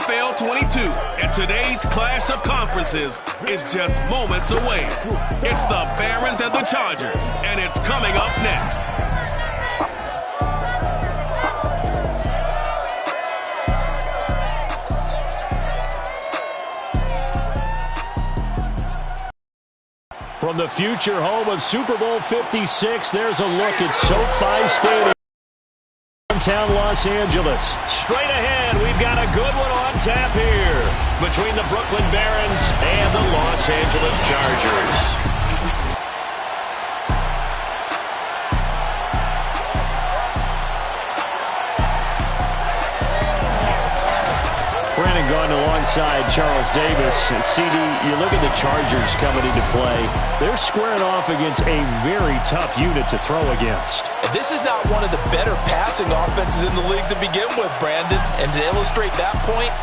NFL 22, and today's clash of conferences is just moments away. It's the Barons and the Chargers, and it's coming up next. From the future home of Super Bowl 56, there's a look at SoFi Stadium, downtown Los Angeles. Straight ahead, we've got a good one on tap here between the Brooklyn Barons and the Los Angeles Chargers. Brandon Gaudin alongside Charles Davis. CD, you look at the Chargers coming into play. They're squaring off against a very tough unit to throw against. This is not one of the better passing offenses in the league to begin with, Brandon. And to illustrate that point,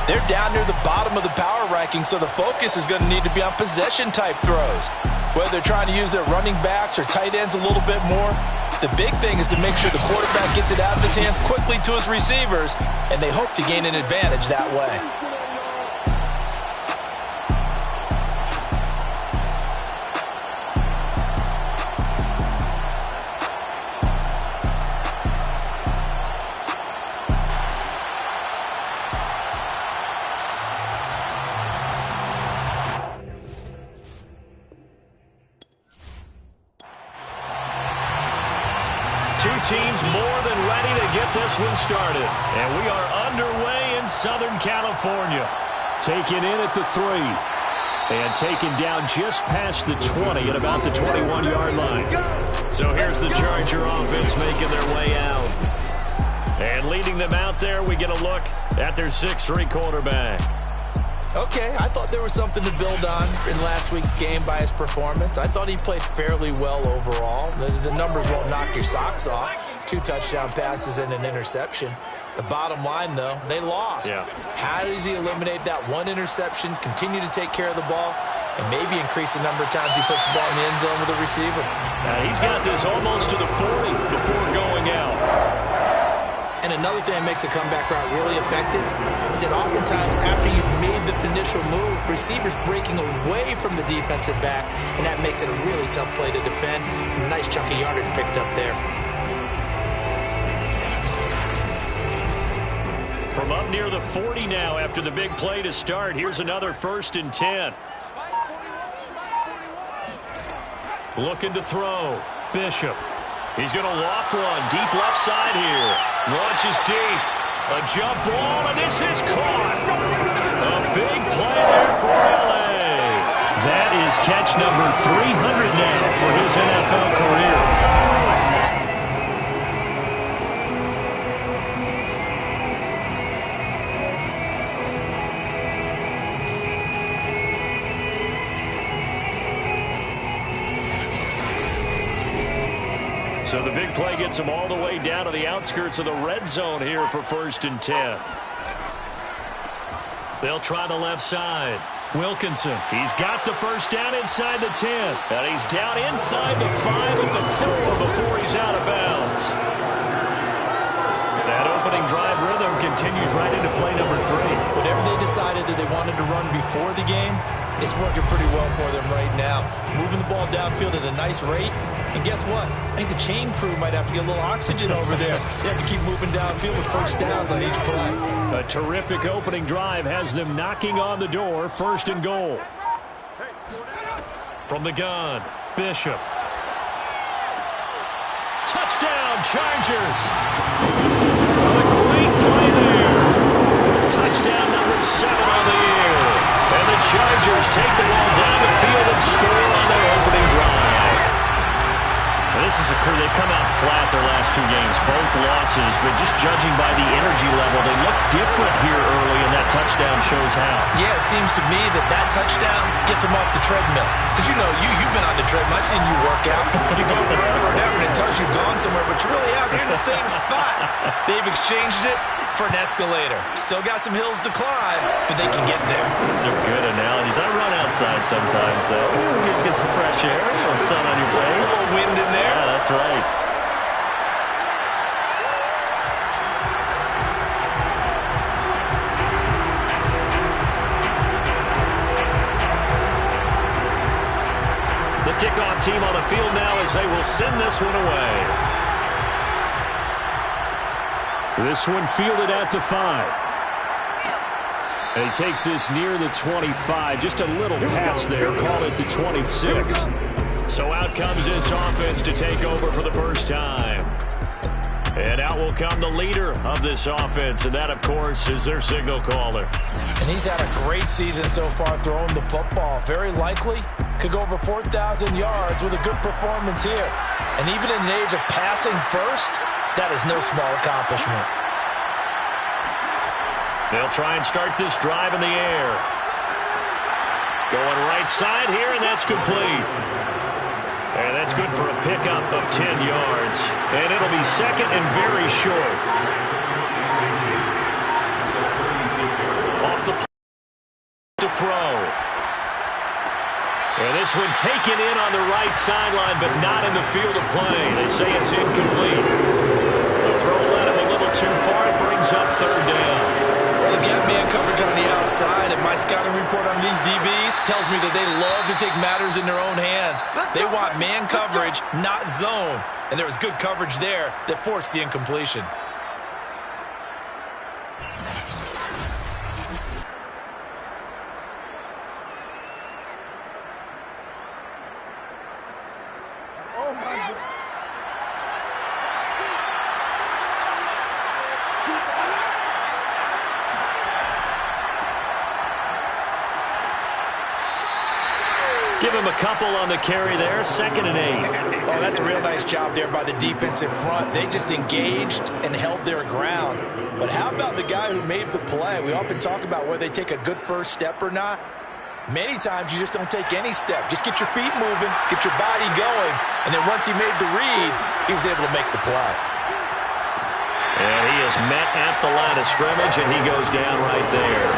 they're down near the bottom of the power ranking, so the focus is going to need to be on possession-type throws. Whether they're trying to use their running backs or tight ends a little bit more, the big thing is to make sure the quarterback gets it out of his hands quickly to his receivers, and they hope to gain an advantage that way. Two teams more than ready to get this one started. And we are underway in Southern California. Taken in at the 3. And taken down just past the 20 at about the 21-yard line. So here's the Charger offense making their way out. And leading them out there, we get a look at their 6'3 quarterback. Okay, I thought there was something to build on in last week's game by his performance. I thought he played fairly well overall. The numbers won't knock your socks off. 2 touchdown passes and an interception. The bottom line, though, they lost. Yeah. How does he eliminate that one interception, continue to take care of the ball, and maybe increase the number of times he puts the ball in the end zone with a receiver? He's got this almost to the 40 before going out. And another thing that makes a comeback route really effective is that oftentimes after you've made the initial move, receivers breaking away from the defensive back, and that makes it a really tough play to defend. A nice chunk of yardage picked up there. From up near the 40 now after the big play to start, here's another 1st and 10. Looking to throw. Bishop. He's going to loft one deep left side here. Launches deep. A jump ball, and this is caught. A big play there for L.A. That is catch number 300 now for his NFL career. So the big play gets him all the way down to the outskirts of the red zone here for 1st and 10. They'll try the left side. Wilkinson, he's got the first down inside the 10. And he's down inside the 5 at the 4 before he's out of bounds. That opening drive rhythm continues right into play number 3. Whatever they decided that they wanted to run before the game, it's working pretty well for them right now. Moving the ball downfield at a nice rate. And guess what? I think the chain crew might have to get a little oxygen over there. They have to keep moving downfield with first downs on each play. A terrific opening drive has them knocking on the door. 1st and goal. From the gun, Bishop. Touchdown, Chargers. A great play there. Touchdown number 7 on the year. And the Chargers take the ball down the field and score on their opening drive. This is a crew, they've come out flat their last 2 games, both losses, but just judging by the energy level, they look different here early, and that touchdown shows how. Yeah, it seems to me that touchdown gets them off the treadmill. Because you know, you've been on the treadmill. I've seen you work out. You go forever and ever, and it tells you've gone somewhere, but you really have. You're in the same spot. They've exchanged it for an escalator. Still got some hills to climb, but they can get there. These are good analogies. I run outside sometimes, though. Get some fresh air, a little sun on your face. A little wind in there. Yeah, that's right. The kickoff team on the field now as they will send this one away. This one fielded at the 5. And he takes this near the 25. Just a little pass there. Call it the 26. So out comes this offense to take over for the first time. And out will come the leader of this offense, and that, of course, is their signal caller. And he's had a great season so far throwing the football. Very likely could go over 4,000 yards with a good performance here. And even in an age of passing first, that is no small accomplishment. They'll try and start this drive in the air. Going right side here, and that's complete. And that's good for a pickup of 10 yards. And it'll be second and very short. Off the to throw. And this one taken in on the right sideline, but not in the field of play. They say it's incomplete. The throw led him a little too far. It brings up third down. They've got man coverage on the outside, and my scouting report on these DBs tells me that they love to take matters in their own hands. They want man coverage, not zone. And there was good coverage there that forced the incompletion. Oh, my God. Give him a couple on the carry there, 2nd and 8. Oh, that's a real nice job there by the defensive front. They just engaged and held their ground. But how about the guy who made the play? We often talk about whether they take a good first step or not. Many times you just don't take any step. Just get your feet moving, get your body going, and then once he made the read, he was able to make the play. And he is met at the line of scrimmage, and he goes down right there.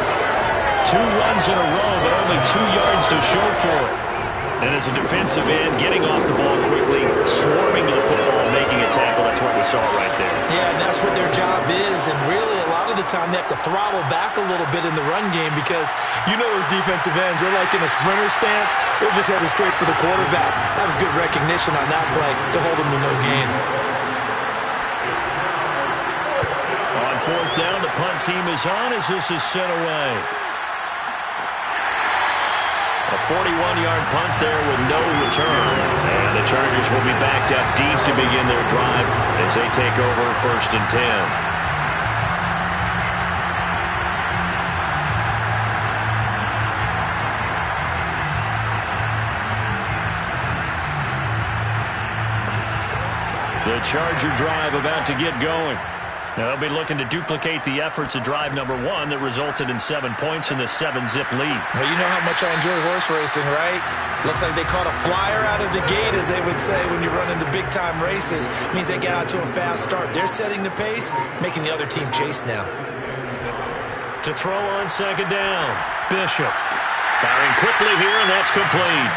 2 runs in a row, but only 2 yards to show for it. And as a defensive end, getting off the ball quickly, swarming to the football, making a tackle, that's what we saw right there. Yeah, and that's what their job is, and really a lot of the time they have to throttle back a little bit in the run game because you know those defensive ends, they're like in a sprinter stance, they're just headed straight for the quarterback. That was good recognition on that play to hold them to no gain. On 4th down, the punt team is on as this is sent away. A 41-yard punt there with no return. And the Chargers will be backed up deep to begin their drive as they take over 1st and 10. The Charger drive about to get going. Now they'll be looking to duplicate the efforts of drive number 1 that resulted in 7 points in the 7-zip lead. Well, you know how much I enjoy horse racing, right? Looks like they caught a flyer out of the gate, as they would say when you're running the big-time races. It means they get out to a fast start. They're setting the pace, making the other team chase now. To throw on 2nd down, Bishop. Firing quickly here, and that's complete.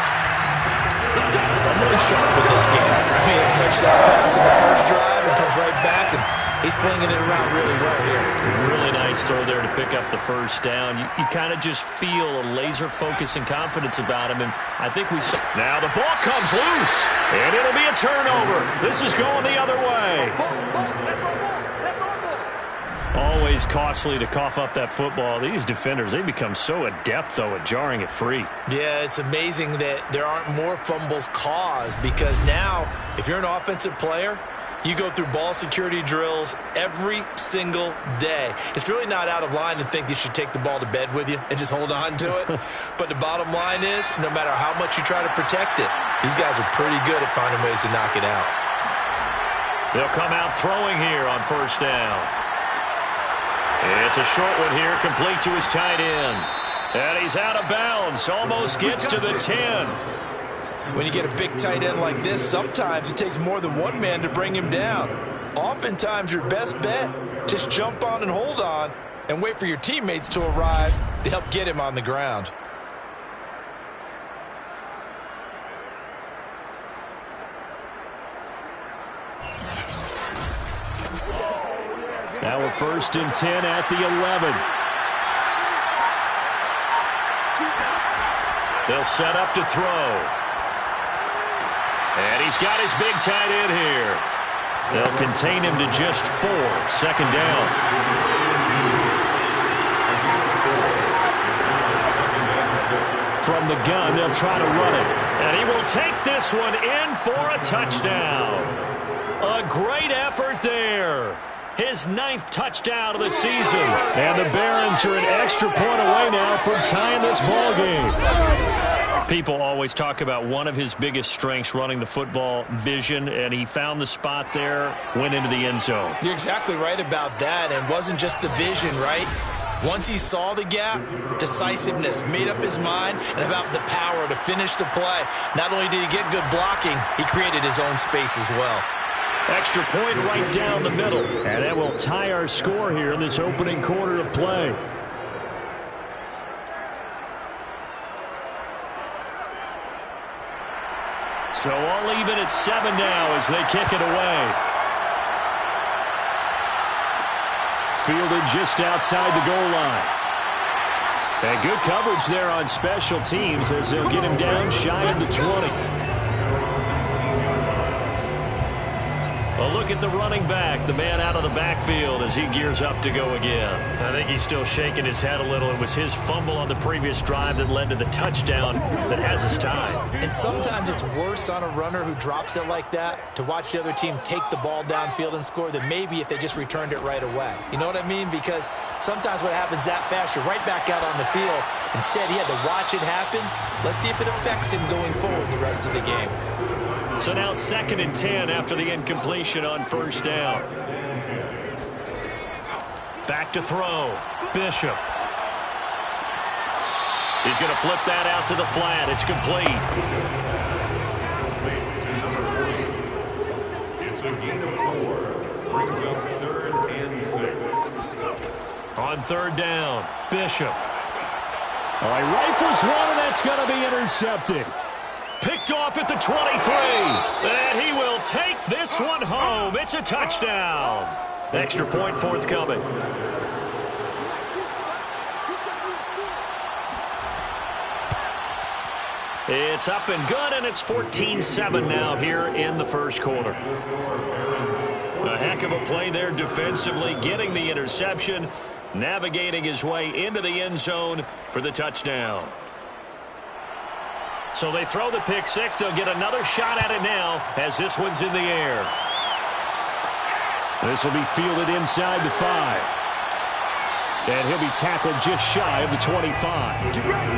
Someone sharp in this game. I mean, a touchdown pass in the first drive and comes right back, and he's flinging it around really well here. Really nice throw there to pick up the first down. You kind of just feel a laser focus and confidence about him, and I think we saw. Now the ball comes loose, and it'll be a turnover. This is going the other way. Always costly to cough up that football. These defenders, they become so adept, though, at jarring it free. Yeah, it's amazing that there aren't more fumbles caused because now, if you're an offensive player, you go through ball security drills every single day. It's really not out of line to think you should take the ball to bed with you and just hold on to it. But the bottom line is, no matter how much you try to protect it, these guys are pretty good at finding ways to knock it out. They'll come out throwing here on 1st down. It's a short one here, complete to his tight end. And he's out of bounds, almost gets to the 10. When you get a big tight end like this, sometimes it takes more than one man to bring him down. Oftentimes, your best bet, just jump on and hold on and wait for your teammates to arrive to help get him on the ground. Now we're 1st and 10 at the 11. They'll set up to throw. And he's got his big tight end here. They'll contain him to just 4. Second down. From the gun, they'll try to run it. And he will take this one in for a touchdown. A great effort there. His 9th touchdown of the season. And the Barons are an extra point away now from tying this ball game. People always talk about one of his biggest strengths, running the football, vision, and he found the spot there, went into the end zone. You're exactly right about that, and wasn't just the vision, right? Once he saw the gap, decisiveness, made up his mind, and about the power to finish the play. Not only did he get good blocking, he created his own space as well. Extra point right down the middle. And that will tie our score here in this opening quarter of play. So all even at 7 now as they kick it away. Fielded just outside the goal line. And good coverage there on special teams as they'll get him down shy of the 20. A look at the running back, the man out of the backfield as he gears up to go again. I think he's still shaking his head a little. It was his fumble on the previous drive that led to the touchdown that has us tied. And sometimes it's worse on a runner who drops it like that to watch the other team take the ball downfield and score than maybe if they just returned it right away. You know what I mean? Because sometimes what happens that fast, you're right back out on the field. Instead, he had to watch it happen. Let's see if it affects him going forward the rest of the game. So now 2nd and 10 after the incompletion on first down. Back to throw. Bishop. He's going to flip that out to the flat. It's complete. It's a gain of 4. Brings up 3rd and 6. On 3rd down, Bishop. All right, rifles one, and that's going to be intercepted. Picked off at the 23. And he will take this one home. It's a touchdown. Extra point forthcoming. It's up and good, and it's 14-7 now here in the first quarter. A heck of a play there defensively, getting the interception, navigating his way into the end zone for the touchdown. So they throw the pick six. They'll get another shot at it now as this one's in the air. This will be fielded inside the 5. And he'll be tackled just shy of the 25. Get ready.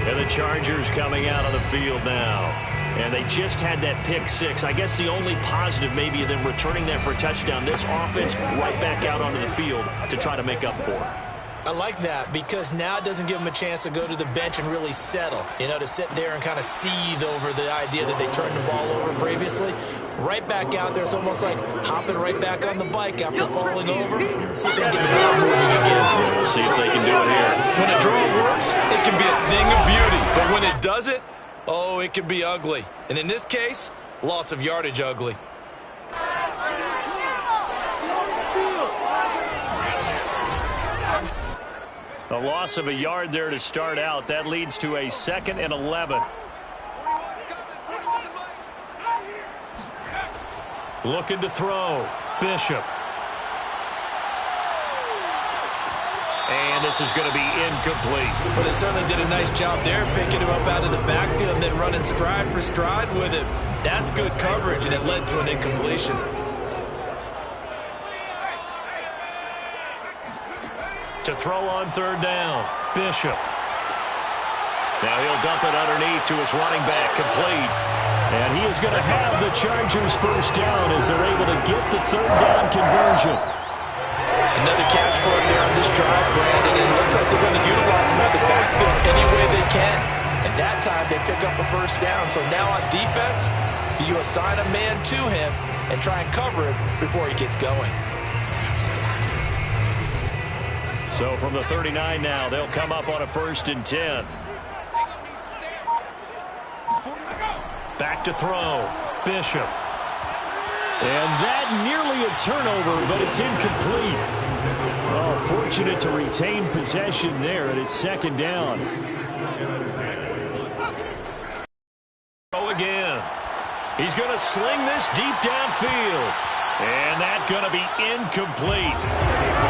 And the Chargers coming out on the field now. And they just had that pick six. I guess the only positive maybe of them returning that for a touchdown. This offense right back out onto the field to try to make up for it. I like that because now it doesn't give them a chance to go to the bench and really settle. You know, to sit there and kind of seethe over the idea that they turned the ball over previously. Right back out there, it's almost like hopping right back on the bike after falling over. See if they can get the ball moving again. We'll see if they can do it here. When a draw works, it can be a thing of beauty. But when it doesn't, oh, it can be ugly. And in this case, loss of yardage ugly. A loss of a yard there to start out. That leads to a 2nd and 11. Looking to throw. Bishop. And this is going to be incomplete. Well, they certainly did a nice job there, picking him up out of the backfield and then running stride for stride with him. That's good coverage, and it led to an incompletion. To throw on 3rd down, Bishop. Now he'll dump it underneath to his running back, complete. And he is going to have the Chargers first down as they're able to get the 3rd down conversion. Another catch for him there on this drive, Brandon. And it looks like they're going to utilize him out of the backfield any way they can. And that time they pick up a first down. So now on defense, do you assign a man to him and try and cover him before he gets going? So from the 39 now, they'll come up on a 1st and 10. Back to throw. Bishop. And that nearly a turnover, but it's incomplete. Oh, fortunate to retain possession there, and it's 2nd down. second and 10. Go again. He's going to sling this deep downfield. And that's going to be incomplete.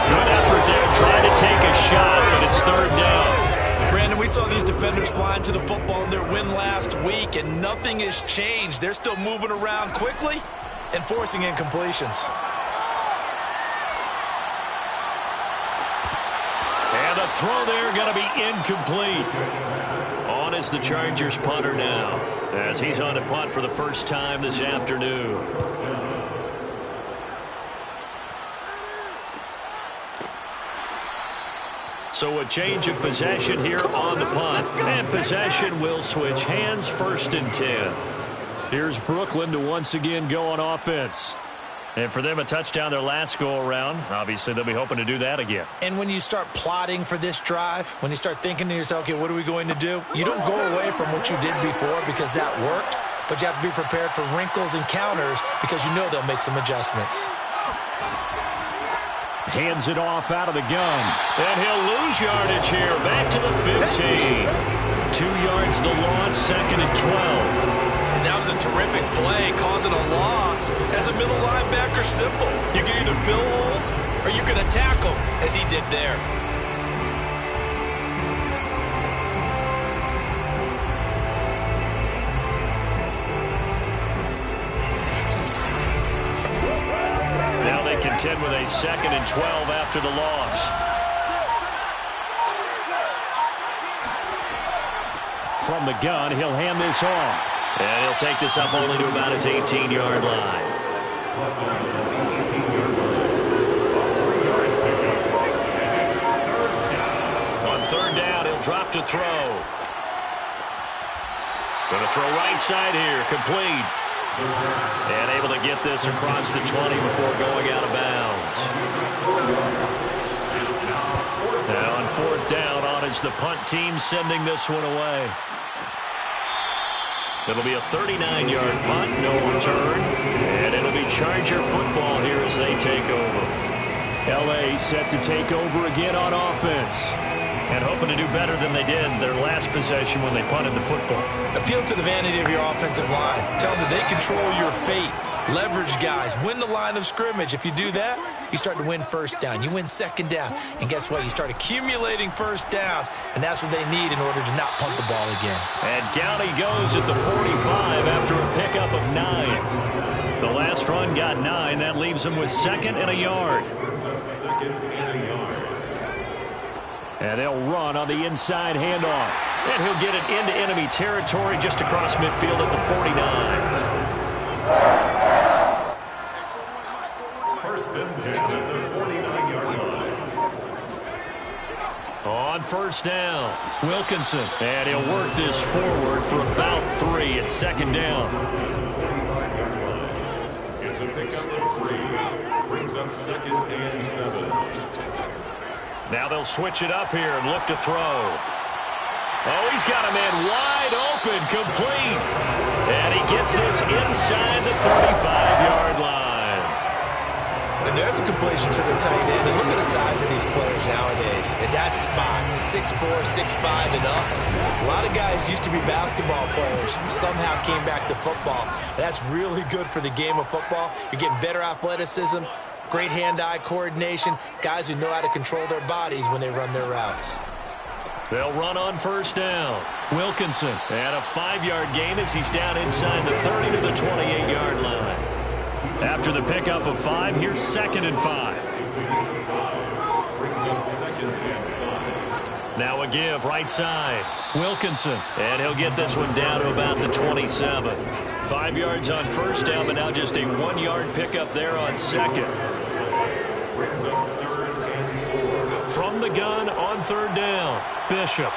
Good effort there trying to take a shot, but it's third down. Brandon, we saw these defenders flying to the football in their win last week, and nothing has changed. They're still moving around quickly and forcing incompletions. And the throw there going to be incomplete. On is the Chargers punter now, as he's on to punt for the first time this afternoon. So a change of possession here on the punt. And possession will switch hands, 1st and 10. Here's Brooklyn to once again go on offense. And for them, a touchdown their last go-around. Obviously, they'll be hoping to do that again. And when you start plotting for this drive, when you start thinking to yourself, okay, what are we going to do? You don't go away from what you did before because that worked, but you have to be prepared for wrinkles and counters because you know they'll make some adjustments. Hands it off out of the gun. And he'll lose yardage here. Back to the 15. 2 yards the loss, 2nd and 12. That was a terrific play, causing a loss. As a middle linebacker, simple. You can either fill holes or you can attack them, as he did there. Now they contend with a 2nd and 12 after the loss. From the gun, he'll hand this off. And he'll take this up only to about his 18-yard line. On 3rd down, he'll drop to throw. Going to throw right side here, complete. And able to get this across the 20 before going out of bounds. Now on 4th down, on is the punt team sending this one away. It'll be a 39-yard punt, no return. And it'll be Charger football here as they take over. L.A. set to take over again on offense. And hoping to do better than they did their last possession when they punted the football. Appeal to the vanity of your offensive line. Tell them that they control your fate. Leverage guys. Win the line of scrimmage. If you do that, you start to win 1st down. You win 2nd down. And guess what? You start accumulating 1st downs. And that's what they need in order to not punt the ball again. And down he goes at the 45 after a pickup of 9. The last run got 9. That leaves him with 2nd and a yard. 2nd and a yard. And they'll run on the inside handoff. And he'll get it into enemy territory just across midfield at the 49. 1st and 10 at the 49-yard line. On 1st down, Wilkinson. And he'll work this forward for about 3 at 2nd down. It's a pickup of 3. Brings up 2nd and 7. Now they'll switch it up here and look to throw. Oh, he's got a man wide open, complete. And he gets this inside the 35-yard line. And there's a completion to the tight end. And look at the size of these players nowadays. At that spot, 6'4", 6'5", and up. A lot of guys used to be basketball players, somehow came back to football. That's really good for the game of football. You're getting better athleticism, great hand-eye coordination, guys who know how to control their bodies when they run their routes. They'll run on 1st down. Wilkinson, and a 5-yard gain as he's down inside the 30 to the 28-yard line. After the pickup of 5, here's 2nd and 5. Brings up 2nd and 5. Now a give right side. Wilkinson, and he'll get this one down to about the 27. 5 yards on 1st down, but now just a 1-yard pickup there on 2nd. Brings up 3rd and 4. From the gun on 3rd down, Bishop.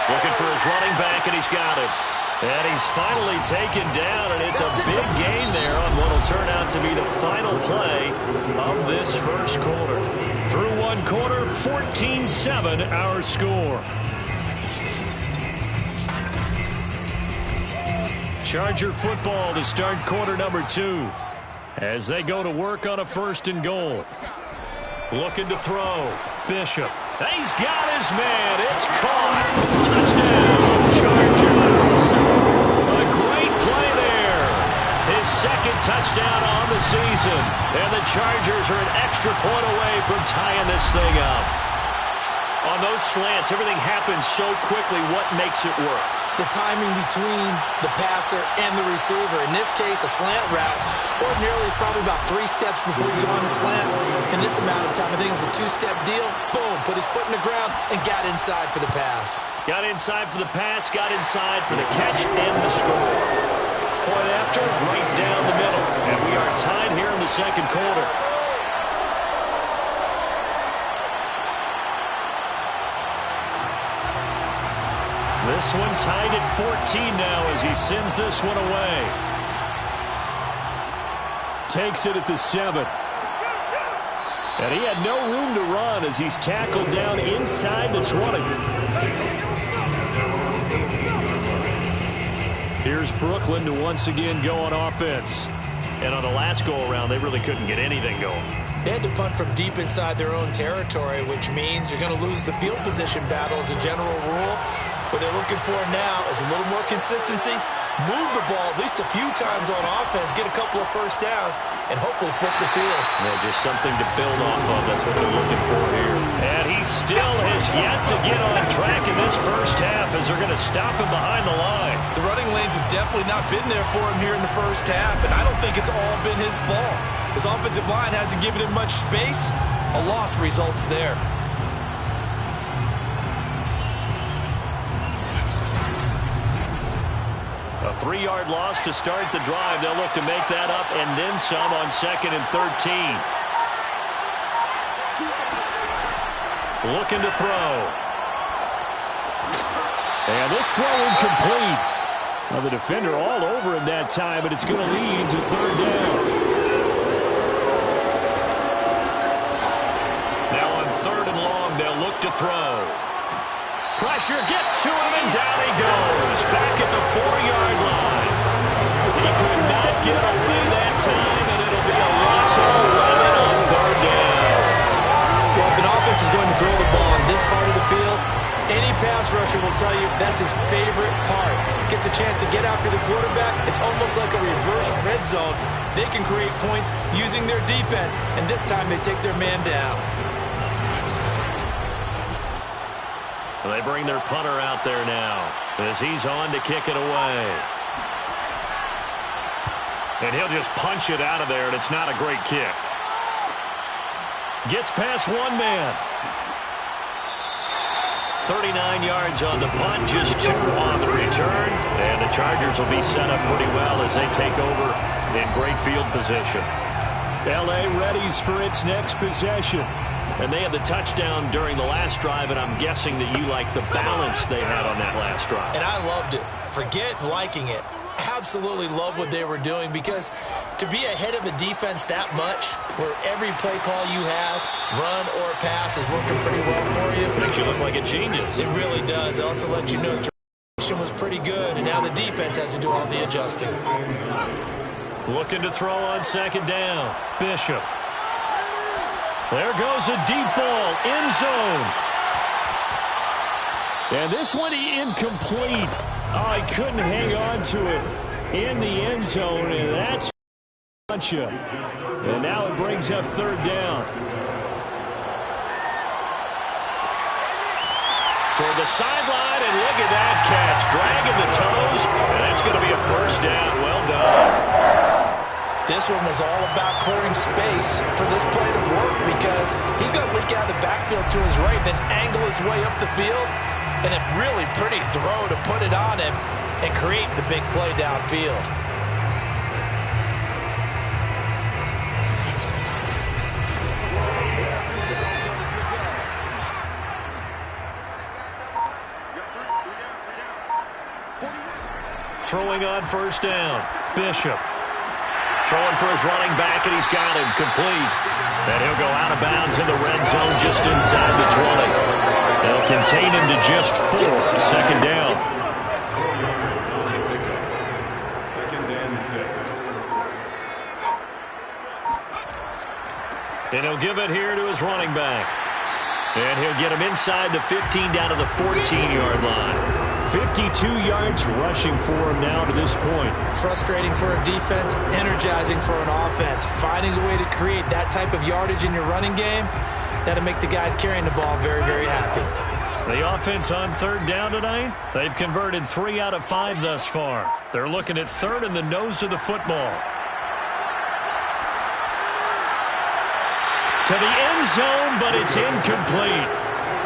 Looking for his running back, and he's got it. And he's finally taken down, and it's a big gain there on what will turn out to be the final play of this 1st quarter. Through 1 quarter, 14-7 our score. Charger football to start quarter number 2 as they go to work on a 1st and goal. Looking to throw. Bishop. He's got his man. It's caught. Touchdown, Chargers. A great play there. His second touchdown on the season. And the Chargers are an extra point away from tying this thing up. On those slants, everything happens so quickly. What makes it work? The timing between the passer and the receiver. In this case, a slant route ordinarily is probably about 3 steps before you go on the slant. In this amount of time, I think it was a 2-step deal. Boom, put his foot in the ground and got inside for the pass. Got inside for the pass, got inside for the catch and the score. Point after, right down the middle. And we are tied here in the second quarter. This one tied at 14 now as he sends this one away. Takes it at the 7. And he had no room to run as he's tackled down inside the 20. Here's Brooklyn to once again go on offense. And on the last go-around, they really couldn't get anything going. They had to punt from deep inside their own territory, which means you're going to lose the field position battle as a general rule. What they're looking for now is a little more consistency, move the ball at least a few times on offense, get a couple of first downs, and hopefully flip the field. Yeah, just something to build off of. That's what they're looking for here. And he still has yet to get on track in this first half as they're going to stop him behind the line. The running lanes have definitely not been there for him here in the first half, and I don't think it's all been his fault. His offensive line hasn't given him much space. A loss results there. A 3-yard loss to start the drive. They'll look to make that up and then some on 2nd and 13. Looking to throw. And this throw incomplete. Well, the defender all over him that time, but it's going to lead to 3rd down. Now on 3rd and long, they'll look to throw. Pressure gets to him, and down he goes. Back at the 4-yard line. He could not get away that time, and it'll be a loss of 11 on 3rd down. Well, if an offense is going to throw the ball on this part of the field, any pass rusher will tell you that's his favorite part. Gets a chance to get after the quarterback. It's almost like a reverse red zone. They can create points using their defense, and this time they take their man down. They bring their punter out there now as he's on to kick it away. And he'll just punch it out of there, and it's not a great kick. Gets past one man. 39 yards on the punt, just 2 on the return. And the Chargers will be set up pretty well as they take over in great field position. L.A. readies for its next possession. And they had the touchdown during the last drive, and I'm guessing that you like the balance they had on that last drive. And I loved it. Forget liking it. Absolutely love what they were doing, because to be ahead of the defense that much, where every play call you have, run or pass, is working pretty well for you. Makes you look like a genius. It really does. It also lets you know the transition was pretty good, and now the defense has to do all the adjusting. Looking to throw on 2nd down. Bishop. There goes a deep ball, end zone. And this one incomplete. Oh, he couldn't hang on to it in the end zone, and that's you. And now it brings up 3rd down. Toward the sideline, and look at that catch. Dragging the toes, and that's going to be a 1st down. Well done. This one was all about clearing space for this play to work, because he's going to leak out of the backfield to his right, then angle his way up the field, and a really pretty throw to put it on him and create the big play downfield. Throwing on 1st down, Bishop. Throwing for his running back, and he's got him complete. And he'll go out of bounds in the red zone just inside the 20. They'll contain him to just 4. 2nd down. 2nd and 6. And he'll give it here to his running back. And he'll get him inside the 15 down to the 14-yard line. 52 yards rushing for him now to this point. Frustrating for a defense, energizing for an offense. Finding a way to create that type of yardage in your running game, that'll make the guys carrying the ball very, very happy. The offense on third down tonight, they've converted 3 out of 5 thus far. They're looking at third in the nose of the football. To the end zone, but it's incomplete.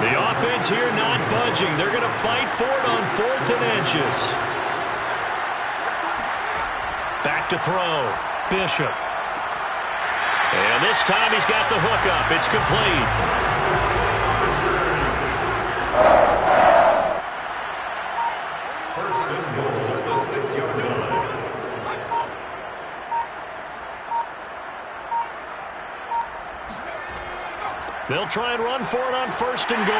The offense here not budging. They're going to fight for it on 4th and inches. Back to throw. Bishop. And this time he's got the hook up. It's complete. First and goal at the 6-yard line. They'll try and run for it on 1st and goal.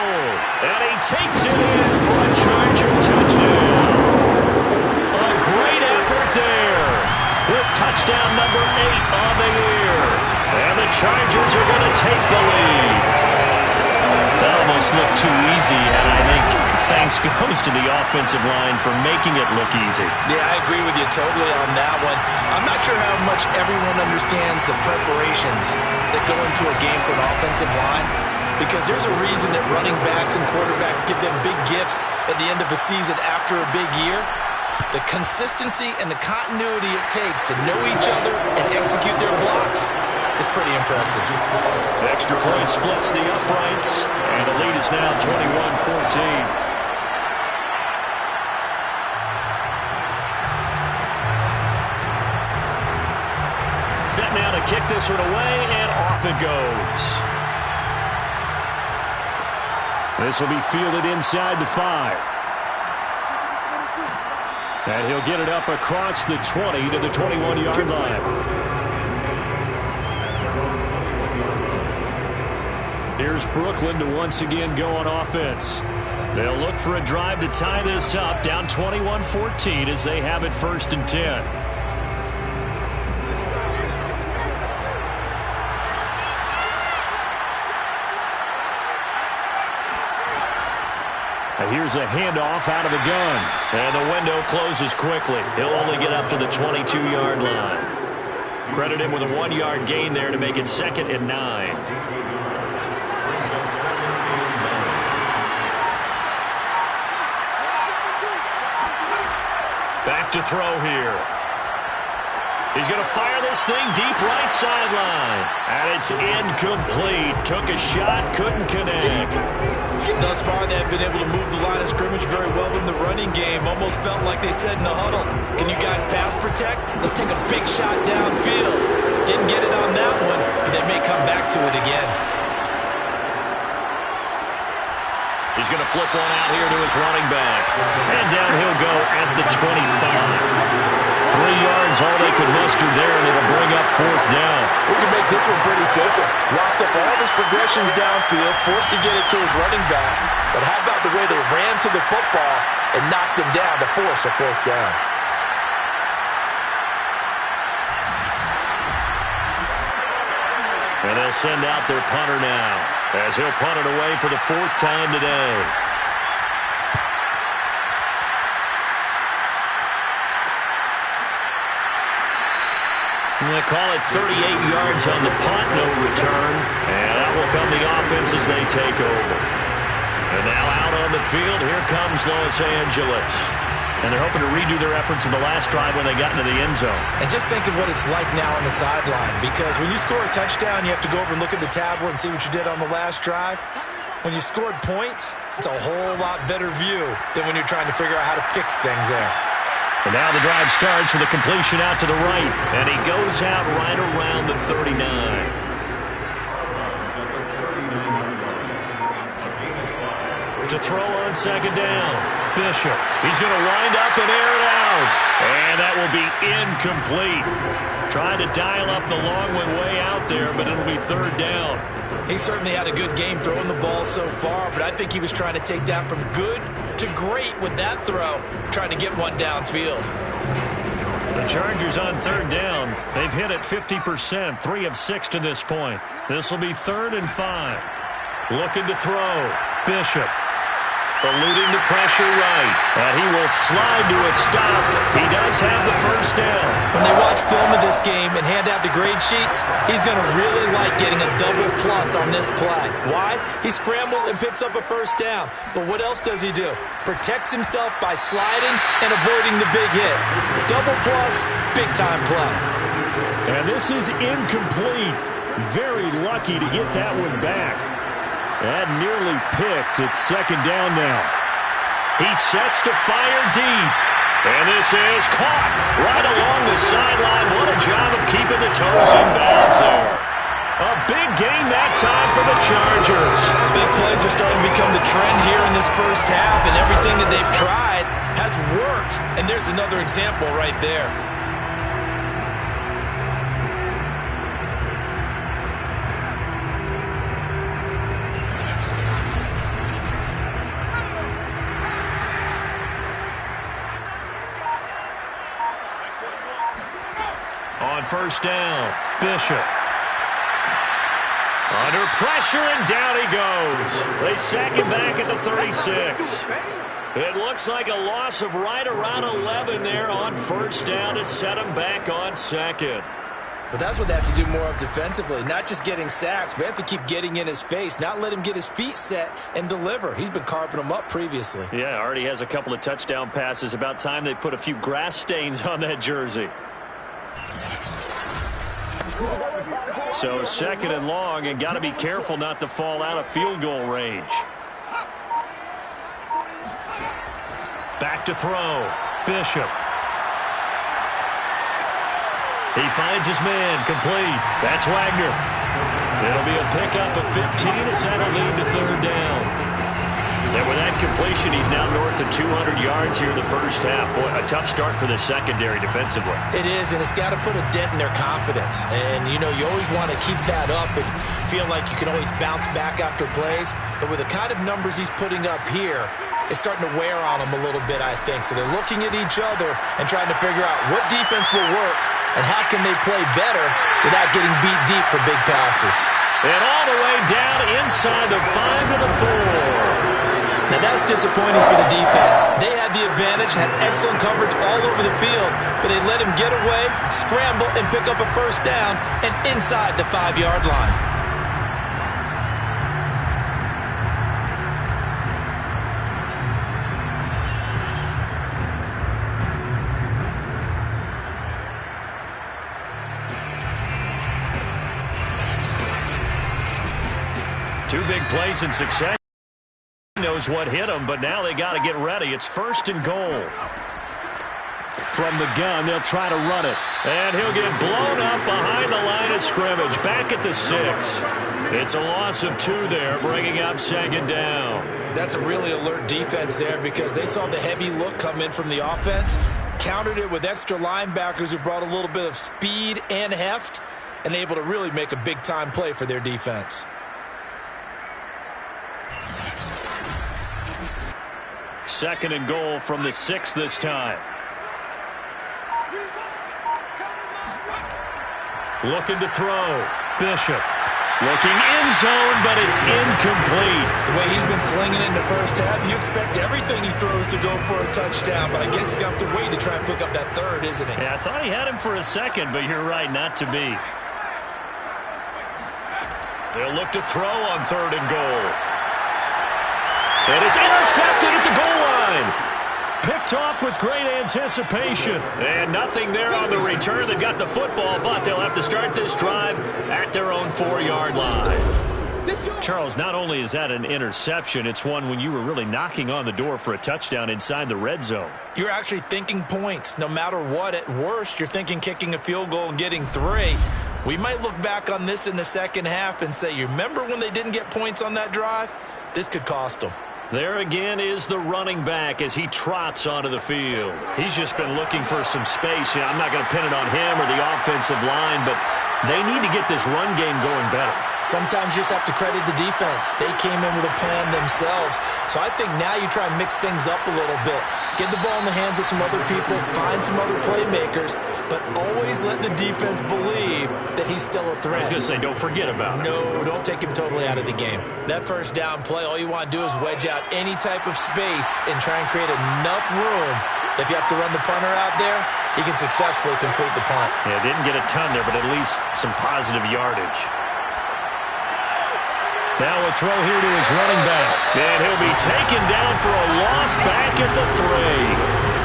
And he takes it in for a Charger touchdown. A great effort there. With touchdown number 8 on the year. And the Chargers are going to take the lead. That almost looked too easy, and I think thanks goes to the offensive line for making it look easy. Yeah, I agree with you totally on that one. I'm not sure how much everyone understands the preparations that go into a game for an offensive line, because there's a reason that running backs and quarterbacks give them big gifts at the end of the season after a big year. The consistency and the continuity it takes to know each other and execute their blocks is pretty impressive. The extra point splits the uprights, and the lead is now 21-14. Set now to kick this one away, and off it goes. This will be fielded inside the 5. And he'll get it up across the 20 to the 21-yard line. Here's Brooklyn to once again go on offense. They'll look for a drive to tie this up, down 21-14 as they have it 1st and 10. And here's a handoff out of the gun. And the window closes quickly. He'll only get up to the 22-yard line. Credit him with a 1-yard gain there to make it 2nd and 9. Back to throw here. He's going to fire this thing deep right sideline. And it's incomplete. Took a shot, couldn't connect. Thus far, they've been able to move the line of scrimmage very well in the running game. Almost felt like they said in the huddle, can you guys pass protect? Let's take a big shot downfield. Didn't get it on that one, but they may come back to it again. He's going to flip one out here to his running back. And down he'll go at the 25. 3 yards, all they could muster there, and it'll bring up 4th down. We can make this one pretty simple. Locked up all his progressions downfield, forced to get it to his running back. But how about the way they ran to the football and knocked him down to force a 4th down? And they'll send out their punter now, as he'll punt it away for the 4th time today. And they call it 38 yards on the punt, no return. And that will come the offense as they take over. And now out on the field, here comes Los Angeles. And they're hoping to redo their efforts in the last drive when they got into the end zone. And just think of what it's like now on the sideline, because when you score a touchdown, you have to go over and look at the tablet and see what you did on the last drive. When you scored points, it's a whole lot better view than when you're trying to figure out how to fix things there. And now the drive starts with a completion out to the right. And he goes out right around the 39. To throw on 2nd down. Bishop. He's going to wind up and air it out. And that will be incomplete. Trying to dial up the long one way out there, but it'll be 3rd down. He certainly had a good game throwing the ball so far, but I think he was trying to take that from good to great with that throw, trying to get one downfield. The Chargers on third down. They've hit it 50%, 3 of 6 to this point. This will be 3rd and 5. Looking to throw. Bishop. Eluding the pressure right. And he will slide to a stop. He does have the first down. When they watch film of this game and hand out the grade sheets, he's going to really like getting a double plus on this play. Why? He scrambles and picks up a first down. But what else does he do? Protects himself by sliding and avoiding the big hit. Double plus, big-time play. And this is incomplete. Very lucky to get that one back. That nearly picked. It's 2nd down now. He sets to fire deep. And this is caught right along the sideline. What a job of keeping the toes in bounds there. A big gain that time for the Chargers. Big plays are starting to become the trend here in this first half, and everything that they've tried has worked. And there's another example right there. On first down, Bishop. Under pressure, and down he goes. They sack him back at the 36. It looks like a loss of right around 11 there on first down to set him back on 2nd. But that's what they have to do more of defensively, not just getting sacks, but they have to keep getting in his face, not let him get his feet set and deliver. He's been carving them up previously. Yeah, already has a couple of touchdown passes. About time they put a few grass stains on that jersey. So 2nd and long, and got to be careful not to fall out of field goal range. Back to throw. Bishop. He finds his man, complete. That's Wagner. It'll be a pickup of 15 as that'll lead to 3rd down. And with that completion, he's now north of 200 yards here in the first half. Boy, a tough start for the secondary defensively. It is, and it's got to put a dent in their confidence. And, you know, you always want to keep that up and feel like you can always bounce back after plays. But with the kind of numbers he's putting up here, it's starting to wear on them a little bit, I think. So they're looking at each other and trying to figure out what defense will work and how can they play better without getting beat deep for big passes. And all the way down inside the 5 to the 4. Now that's disappointing for the defense. They had the advantage, had excellent coverage all over the field, but they let him get away, scramble, and pick up a first down, and inside the 5-yard line. Two big plays in succession. Knows what hit him, but now they got to get ready. It's 1st and goal. From the gun, they'll try to run it. And he'll get blown up behind the line of scrimmage. Back at the 6. It's a loss of 2 there, bringing up 2nd down. That's a really alert defense there because they saw the heavy look come in from the offense, countered it with extra linebackers who brought a little bit of speed and heft, and able to really make a big-time play for their defense. Second and goal from the 6 this time. Looking to throw. Bishop. Looking end zone, but it's incomplete. The way he's been slinging in the first half, you expect everything he throws to go for a touchdown, but I guess he's going to have to wait to try and pick up that 3rd, isn't he? Yeah, I thought he had him for a second, but you're right, not to be. They'll look to throw on 3rd and goal. And it's intercepted at the goal line. Picked off with great anticipation. And nothing there on the return. They've got the football, but they'll have to start this drive at their own 4-yard line. Charles, not only is that an interception, it's one when you were really knocking on the door for a touchdown inside the red zone. You're actually thinking points. No matter what, at worst, you're thinking kicking a field goal and getting 3. We might look back on this in the second half and say, you remember when they didn't get points on that drive? This could cost them. There again is the running back as he trots onto the field. He's just been looking for some space. I'm not going to pin it on him or the offensive line, but they need to get this run game going better. Sometimes you just have to credit the defense. They came in with a plan themselves. So I think now you try and mix things up a little bit. Get the ball in the hands of some other people, find some other playmakers, but always let the defense believe that he's still a threat. I was going to say, don't forget about it. No, don't take him totally out of the game. That first down play, all you want to do is wedge out any type of space and try and create enough room. If you have to run the punter out there, he can successfully complete the punt. Yeah, didn't get a ton there, but at least some positive yardage. Now a throw here to his running back. And he'll be taken down for a loss back at the 3.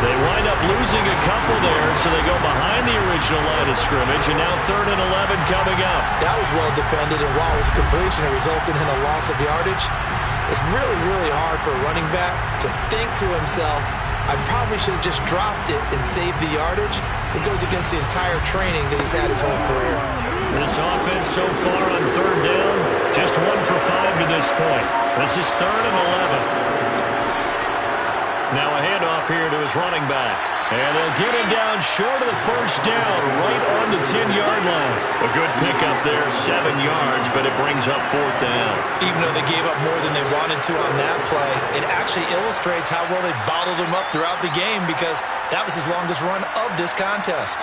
They wind up losing a couple there, so they go behind the original line of scrimmage, and now 3rd and 11 coming up. That was well defended, and while his completion resulted in a loss of yardage, it's really, really hard for a running back to think to himself, I probably should have just dropped it and saved the yardage. It goes against the entire training that he's had his whole career. This offense so far on 3rd down, just 1 for 5 to this point. This is 3rd and 11. Now a handoff here to his running back. And they'll get him down short of the first down, right on the 10-yard line. A good pickup there, 7 yards, but it brings up 4th down. Even though they gave up more than they wanted to on that play, it actually illustrates how well they bottled him up throughout the game because that was his longest run of this contest.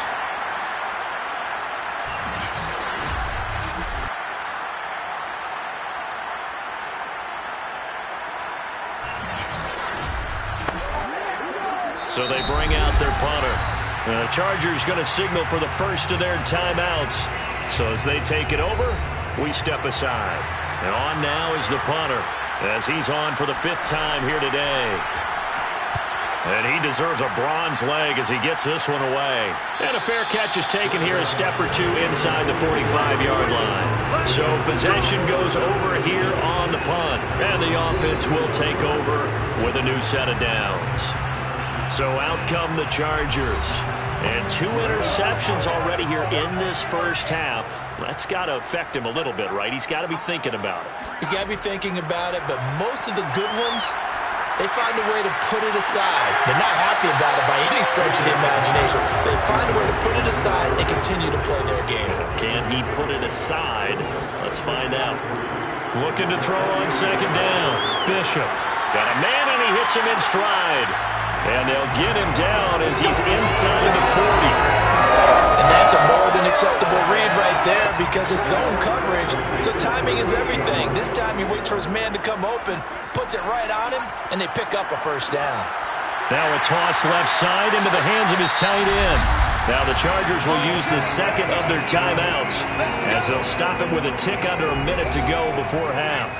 So they bring out their punter. The Chargers going to signal for the first of their timeouts. So as they take it over, we step aside. And on now is the punter as he's on for the 5th time here today. And he deserves a bronze leg as he gets this one away. And a fair catch is taken here a step or two inside the 45-yard line. So possession goes over here on the punt. And the offense will take over with a new set of downs. So out come the Chargers. And 2 interceptions already here in this first half. That's got to affect him a little bit, right? He's got to be thinking about it. He's got to be thinking about it, but most of the good ones, they find a way to put it aside. They're not happy about it by any stretch of the imagination. They find a way to put it aside and continue to play their game. Can he put it aside? Let's find out. Looking to throw on 2nd down. Bishop got a man, and he hits him in stride. And they'll get him down as he's inside the 40. And that's a more than acceptable read right there because it's zone coverage, so timing is everything. This time he waits for his man to come open, puts it right on him, and they pick up a first down. Now a toss left side into the hands of his tight end. Now the Chargers will use the 2nd of their timeouts as they'll stop him with a tick under a minute to go before half.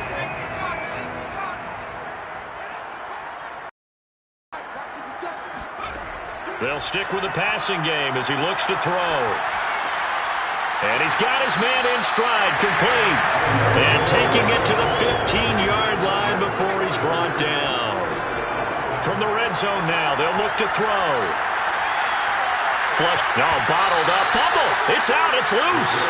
They'll stick with the passing game as he looks to throw. And he's got his man in stride, complete. And taking it to the 15-yard line before he's brought down. From the red zone now, they'll look to throw. Flush, no, bottled up, fumble. It's out, it's loose.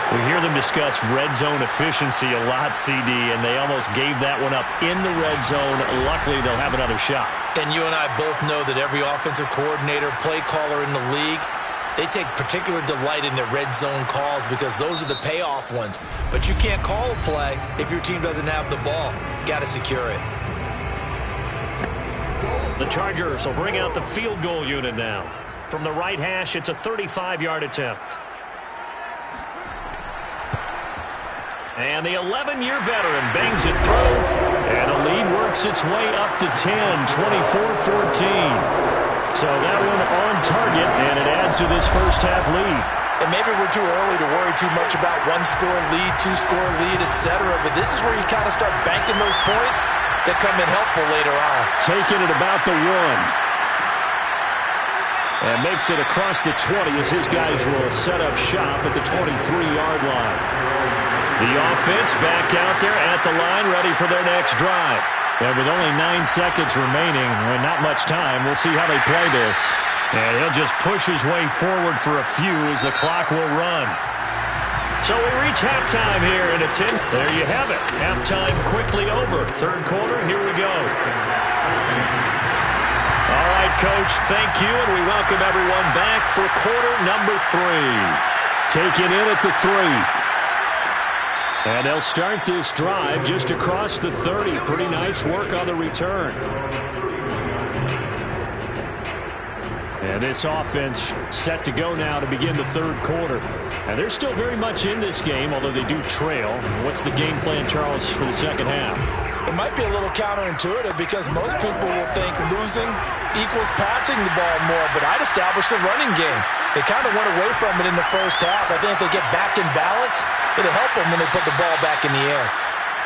We hear them discuss red zone efficiency a lot, CD, and they almost gave that one up in the red zone. Luckily, they'll have another shot. And you and I both know that every offensive coordinator, play caller in the league, they take particular delight in their red zone calls because those are the payoff ones. But you can't call a play if your team doesn't have the ball. Got to secure it. The Chargers will bring out the field goal unit now. From the right hash, it's a 35-yard attempt. And the 11-year veteran bangs it through. And the lead works its way up to 10, 24-14. So that one on target, and it adds to this first half lead. And maybe we're too early to worry too much about 1-score lead, 2-score lead, etc. But this is where you kind of start banking those points that come in helpful later on. Taking it about the 1. And makes it across the 20 as his guys will set up shop at the 23-yard line. The offense back out there at the line, ready for their next drive. And with only 9 seconds remaining, and not much time, we'll see how they play this. And he'll just push his way forward for a few as the clock will run. So we reach halftime here in a 10. There you have it. Halftime quickly over. 3rd quarter, here we go. All right, Coach, thank you, and we welcome everyone back for quarter number 3. Taking in at the 3. And they'll start this drive just across the 30. Pretty nice work on the return. And this offense set to go now to begin the third quarter. And they're still very much in this game, although they do trail. What's the game plan, Charles, for the second half? It might be a little counterintuitive because most people will think losing equals passing the ball more, but I'd establish the running game. They kind of went away from it in the first half. I think if they get back in balance, it'll help them when they put the ball back in the air.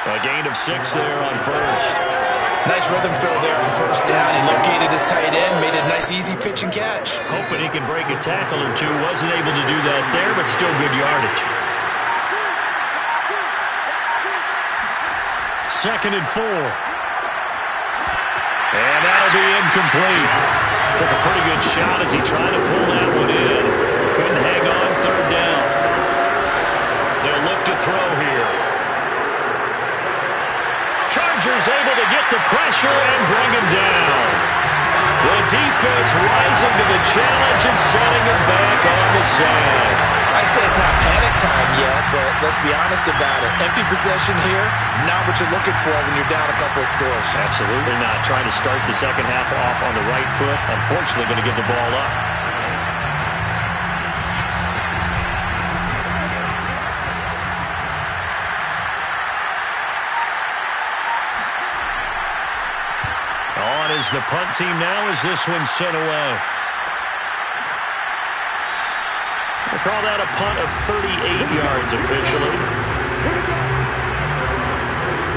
A gain of 6 there on first. Nice rhythm throw there on first down. He located his tight end, made a nice easy pitch and catch. Hoping he can break a tackle or two. Wasn't able to do that there, but still good yardage. 2nd and 4. And that'll be incomplete. Took a pretty good shot as he tried to pull that one in. Couldn't hang on 3rd down. They'll look to throw here. Chargers able to get the pressure and bring him down. The defense rising to the challenge and setting him back on the sand. I'd say it's not panic time yet, but let's be honest about it. Empty possession here, not what you're looking for when you're down a couple of scores. Absolutely not. Trying to start the second half off on the right foot. Unfortunately, going to give the ball up. On is the punt team now as this one's sent away. We'll call that a punt of 38 yards officially.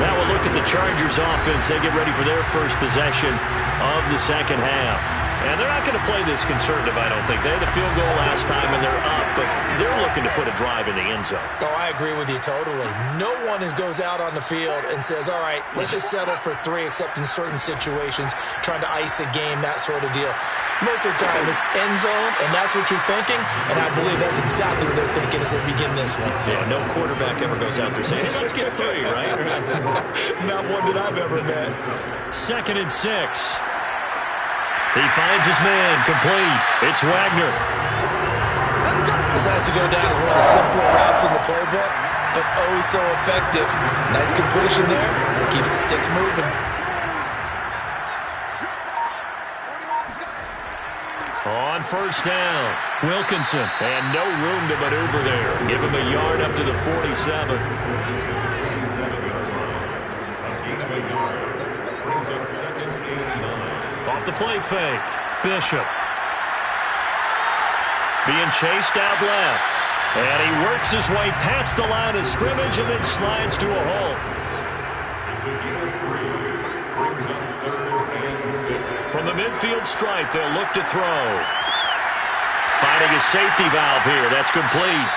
Now we'll look at the Chargers offense. They get ready for their first possession of the second half. And they're not going to play this conservative, I don't think. They had the field goal last time and they're up, but they're looking to put a drive in the end zone. Oh, I agree with you totally. No one goes out on the field and says, all right, let's just settle for 3, except in certain situations, trying to ice a game, that sort of deal. Most of the time, it's end zone, and that's what you're thinking, and I believe that's exactly what they're thinking as they begin this one. Yeah, no quarterback ever goes out there saying, hey, let's get 3, right? Not one that I've ever met. 2nd and 6. He finds his man, complete. It's Wagner. This has to go down as one of the simpler routes in the playbook, but oh so effective. Nice completion there. Keeps the sticks moving. On first down, Wilkinson. And no room to maneuver there. Give him a yard up to the 47. Off the play fake, Bishop. Being chased out left. And he works his way past the line of scrimmage and then slides to a hole. From the midfield stripe, they'll look to throw. Finding a safety valve here. That's complete.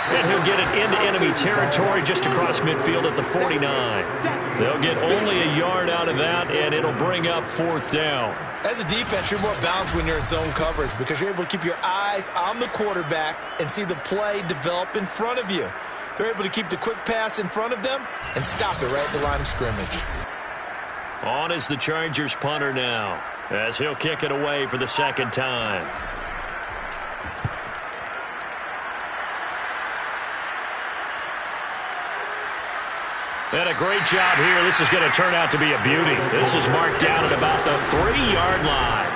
And he'll get it into enemy territory just across midfield at the 49. They'll get only a yard out of that, and it'll bring up 4th down. As a defense, you're more balanced when you're in zone coverage because you're able to keep your eyes on the quarterback and see the play develop in front of you. They're able to keep the quick pass in front of them and stop it right at the line of scrimmage. On is the Chargers punter now, as he'll kick it away for the 2nd time. And a great job here. This is going to turn out to be a beauty. This is marked down at about the 3-yard line.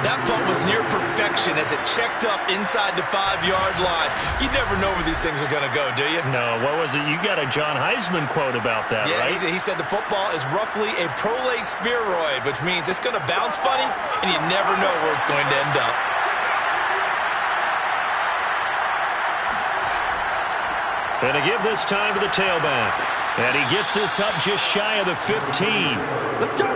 That punt was near perfection as it checked up inside the 5-yard line. You never know where these things are going to go, do you? No, what was it? You got a John Heisman quote about that, right? Yeah, he said the football is roughly a prolate spheroid, which means it's going to bounce funny, and you never know where it's going to end up. And to give this time to the tailback. And he gets this up just shy of the 15. Let's go.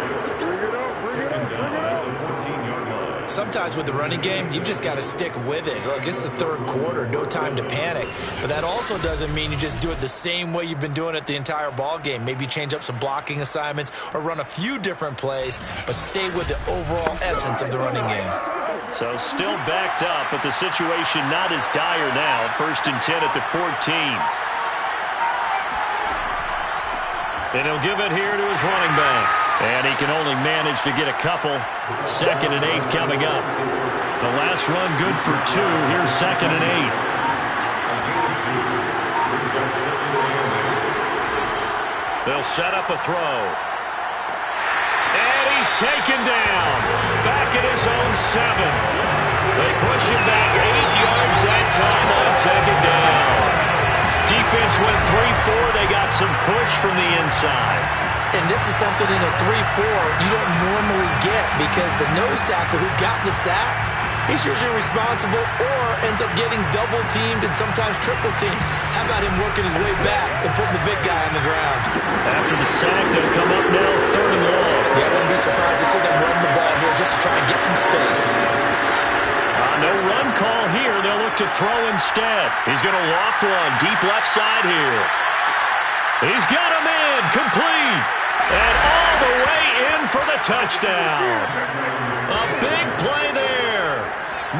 Sometimes with the running game, you've just got to stick with it. Look, it's the 3rd quarter, no time to panic. But that also doesn't mean you just do it the same way you've been doing it the entire ball game. Maybe change up some blocking assignments or run a few different plays, but stay with the overall essence of the running game. So still backed up, but the situation not as dire now. 1st and 10 at the 14. And he'll give it here to his running back. And he can only manage to get a couple. 2nd and 8 coming up. The last run good for 2. Here's 2nd and 8. They'll set up a throw. And he's taken down. Back at his own 7. They push him back 8 yards that time on 2nd down. Defense went 3-4. They got some push from the inside. And this is something in a 3-4 you don't normally get because the nose tackle who got the sack, he's usually responsible or ends up getting double-teamed and sometimes triple-teamed. How about him working his way back and putting the big guy on the ground? After the sack, they'll come up now 3rd and long. Yeah, I wouldn't be surprised to see them run the ball here just to try and get some space. No run call here. They'll look to throw instead. He's going to loft one deep left side here. He's got him in. Complete. And all the way in for the touchdown. A big play there.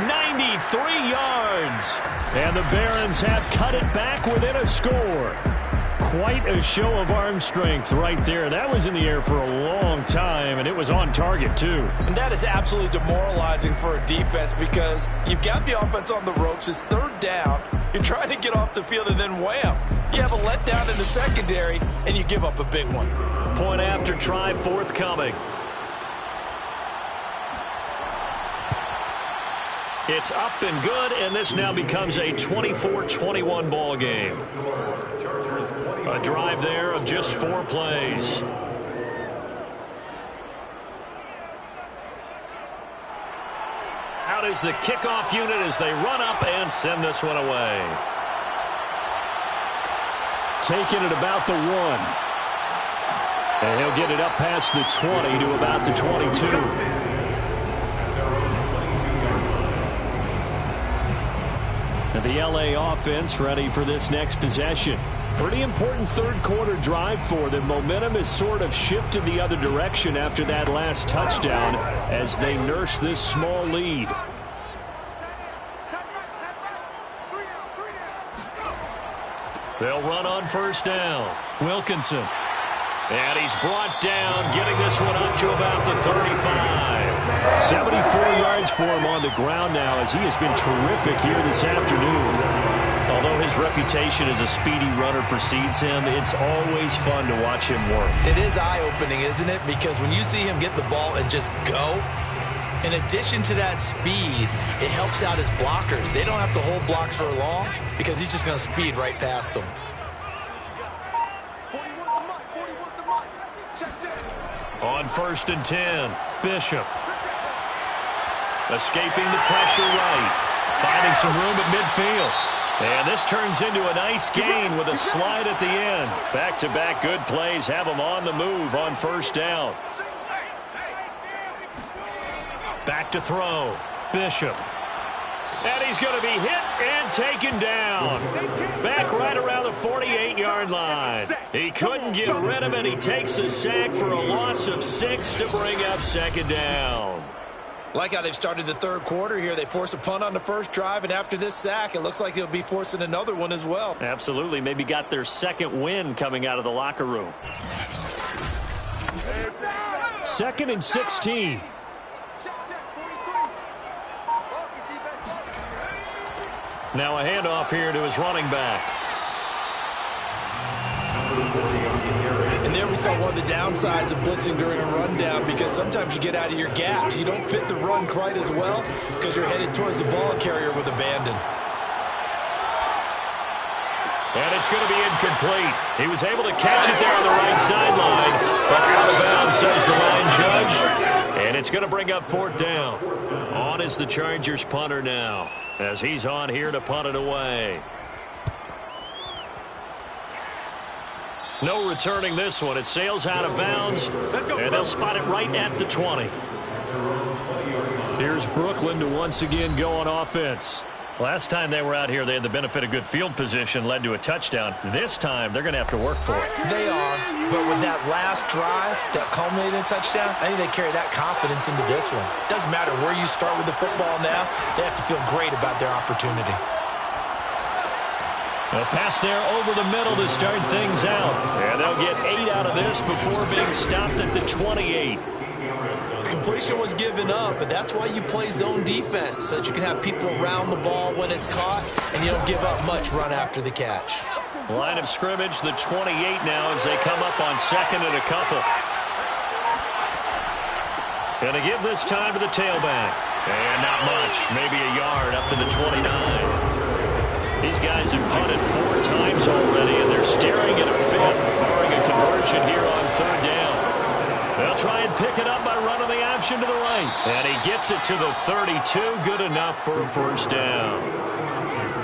93 yards. And the Barons have cut it back within a score. Quite a show of arm strength right there. That was in the air for a long time, and it was on target, too. And that is absolutely demoralizing for a defense because you've got the offense on the ropes. It's 3rd down. You're trying to get off the field, and then wham. You have a letdown in the secondary, and you give up a big one. Point after try forthcoming. It's up and good, and this now becomes a 24-21 ball game. A drive there of just 4 plays. Out is the kickoff unit as they run up and send this one away. Taking it about the 1. And he'll get it up past the 20 to about the 22. The LA offense ready for this next possession. Pretty important 3rd quarter drive for them. Momentum has sort of shifted the other direction after that last touchdown as they nurse this small lead. They'll run on 1st down. Wilkinson. And he's brought down, getting this one up to about the 35. 74 yards for him on the ground now as he has been terrific here this afternoon. Although his reputation as a speedy runner precedes him, it's always fun to watch him work. It is eye-opening, isn't it? Because when you see him get the ball and just go, in addition to that speed, it helps out his blockers. They don't have to hold blocks for long because he's just going to speed right past them. On 1st and 10, Bishop. Escaping the pressure right. Finding some room at midfield. And this turns into a nice gain with a slide at the end. Back-to-back good plays have him on the move on 1st down. Back to throw. Bishop. And he's going to be hit and taken down. Back right around the 48-yard line. He couldn't get rid of it. He takes a sack for a loss of 6 to bring up 2nd down. Like how they've started the 3rd quarter here. They force a punt on the 1st drive, and after this sack, it looks like they'll be forcing another one as well. Absolutely. Maybe got their 2nd win coming out of the locker room. 2nd and 16. Now a handoff here to his running back. And there we saw one of the downsides of blitzing during a rundown because sometimes you get out of your gaps. You don't fit the run quite as well because you're headed towards the ball carrier with abandon. And it's going to be incomplete. He was able to catch it there on the right sideline, but out of bounds, says the line judge. And it's going to bring up 4th down. On is the Chargers punter now, as he's on here to punt it away. No returning this one. It sails out of bounds, and they'll spot it right at the 20. Here's Brooklyn to once again go on offense. Last time they were out here, they had the benefit of good field position, led to a touchdown. This time, they're going to have to work for it. They are, but with that last drive that culminated in a touchdown, I think they carry that confidence into this one. Doesn't matter where you start with the football now, they have to feel great about their opportunity. A pass there over the middle to start things out. And they'll get 8 out of this before being stopped at the 28. Completion was given up, but that's why you play zone defense, so that you can have people around the ball when it's caught, and you don't give up much run after the catch. Line of scrimmage, the 28 now as they come up on second and a couple. Going to give this time to the tailback. And not much, maybe a yard up to the 29. These guys have punted 4 times already, and they're staring at a 5th, barring a conversion here on 3rd down. They'll try and pick it up by running the option to the right. And he gets it to the 32. Good enough for a 1st down.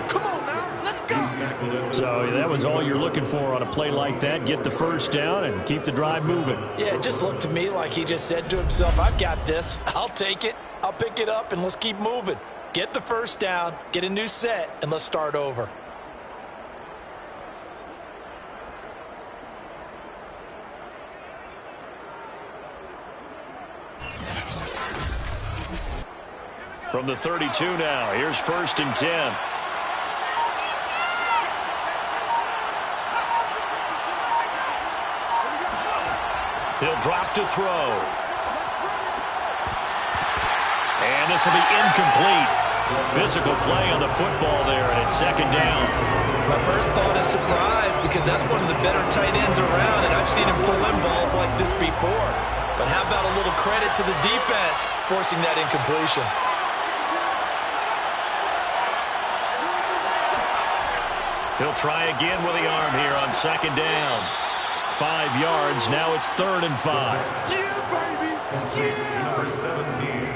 Come on now, let's go. So that was all you're looking for on a play like that. Get the 1st down and keep the drive moving. Yeah, it just looked to me like he just said to himself, I've got this. I'll take it. I'll pick it up, and let's keep moving. Get the 1st down, get a new set, and let's start over. From the 32 now, here's 1st and 10. He'll drop to throw. And this will be incomplete. Physical play on the football there, and it's 2nd down. My first thought is surprise, because that's one of the better tight ends around, and I've seen him pull in balls like this before. But how about a little credit to the defense forcing that incompletion? He'll try again with the arm here on 2nd down. 5 yards, now it's 3rd and 5. Yeah, baby. To number 17.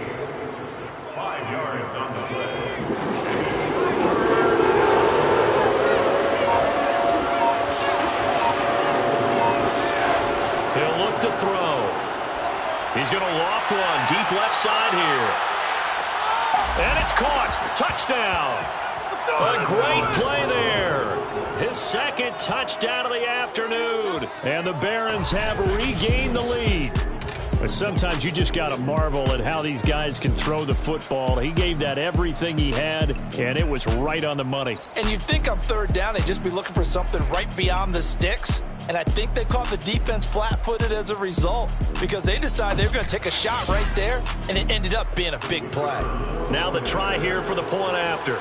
5 yards on the play. He'll look to throw. He's going to loft one deep left side here. And it's caught. Touchdown. A great play there. His 2nd touchdown of the afternoon. And the Barons have regained the lead. But sometimes you just got to marvel at how these guys can throw the football. He gave that everything he had, and it was right on the money. And you'd think on 3rd down they'd just be looking for something right beyond the sticks. And I think they caught the defense flat-footed as a result, because they decided they were going to take a shot right there, and it ended up being a big play. Now the try here for the point after.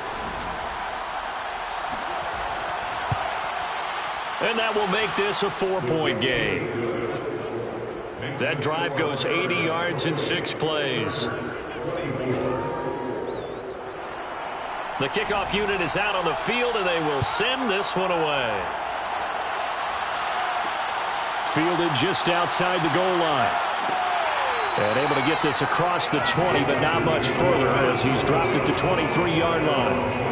And that will make this a 4-point game. That drive goes 80 yards in 6 plays. The kickoff unit is out on the field, and they will send this one away. Fielded just outside the goal line. And able to get this across the 20, but not much further as he's dropped it to 23-yard line.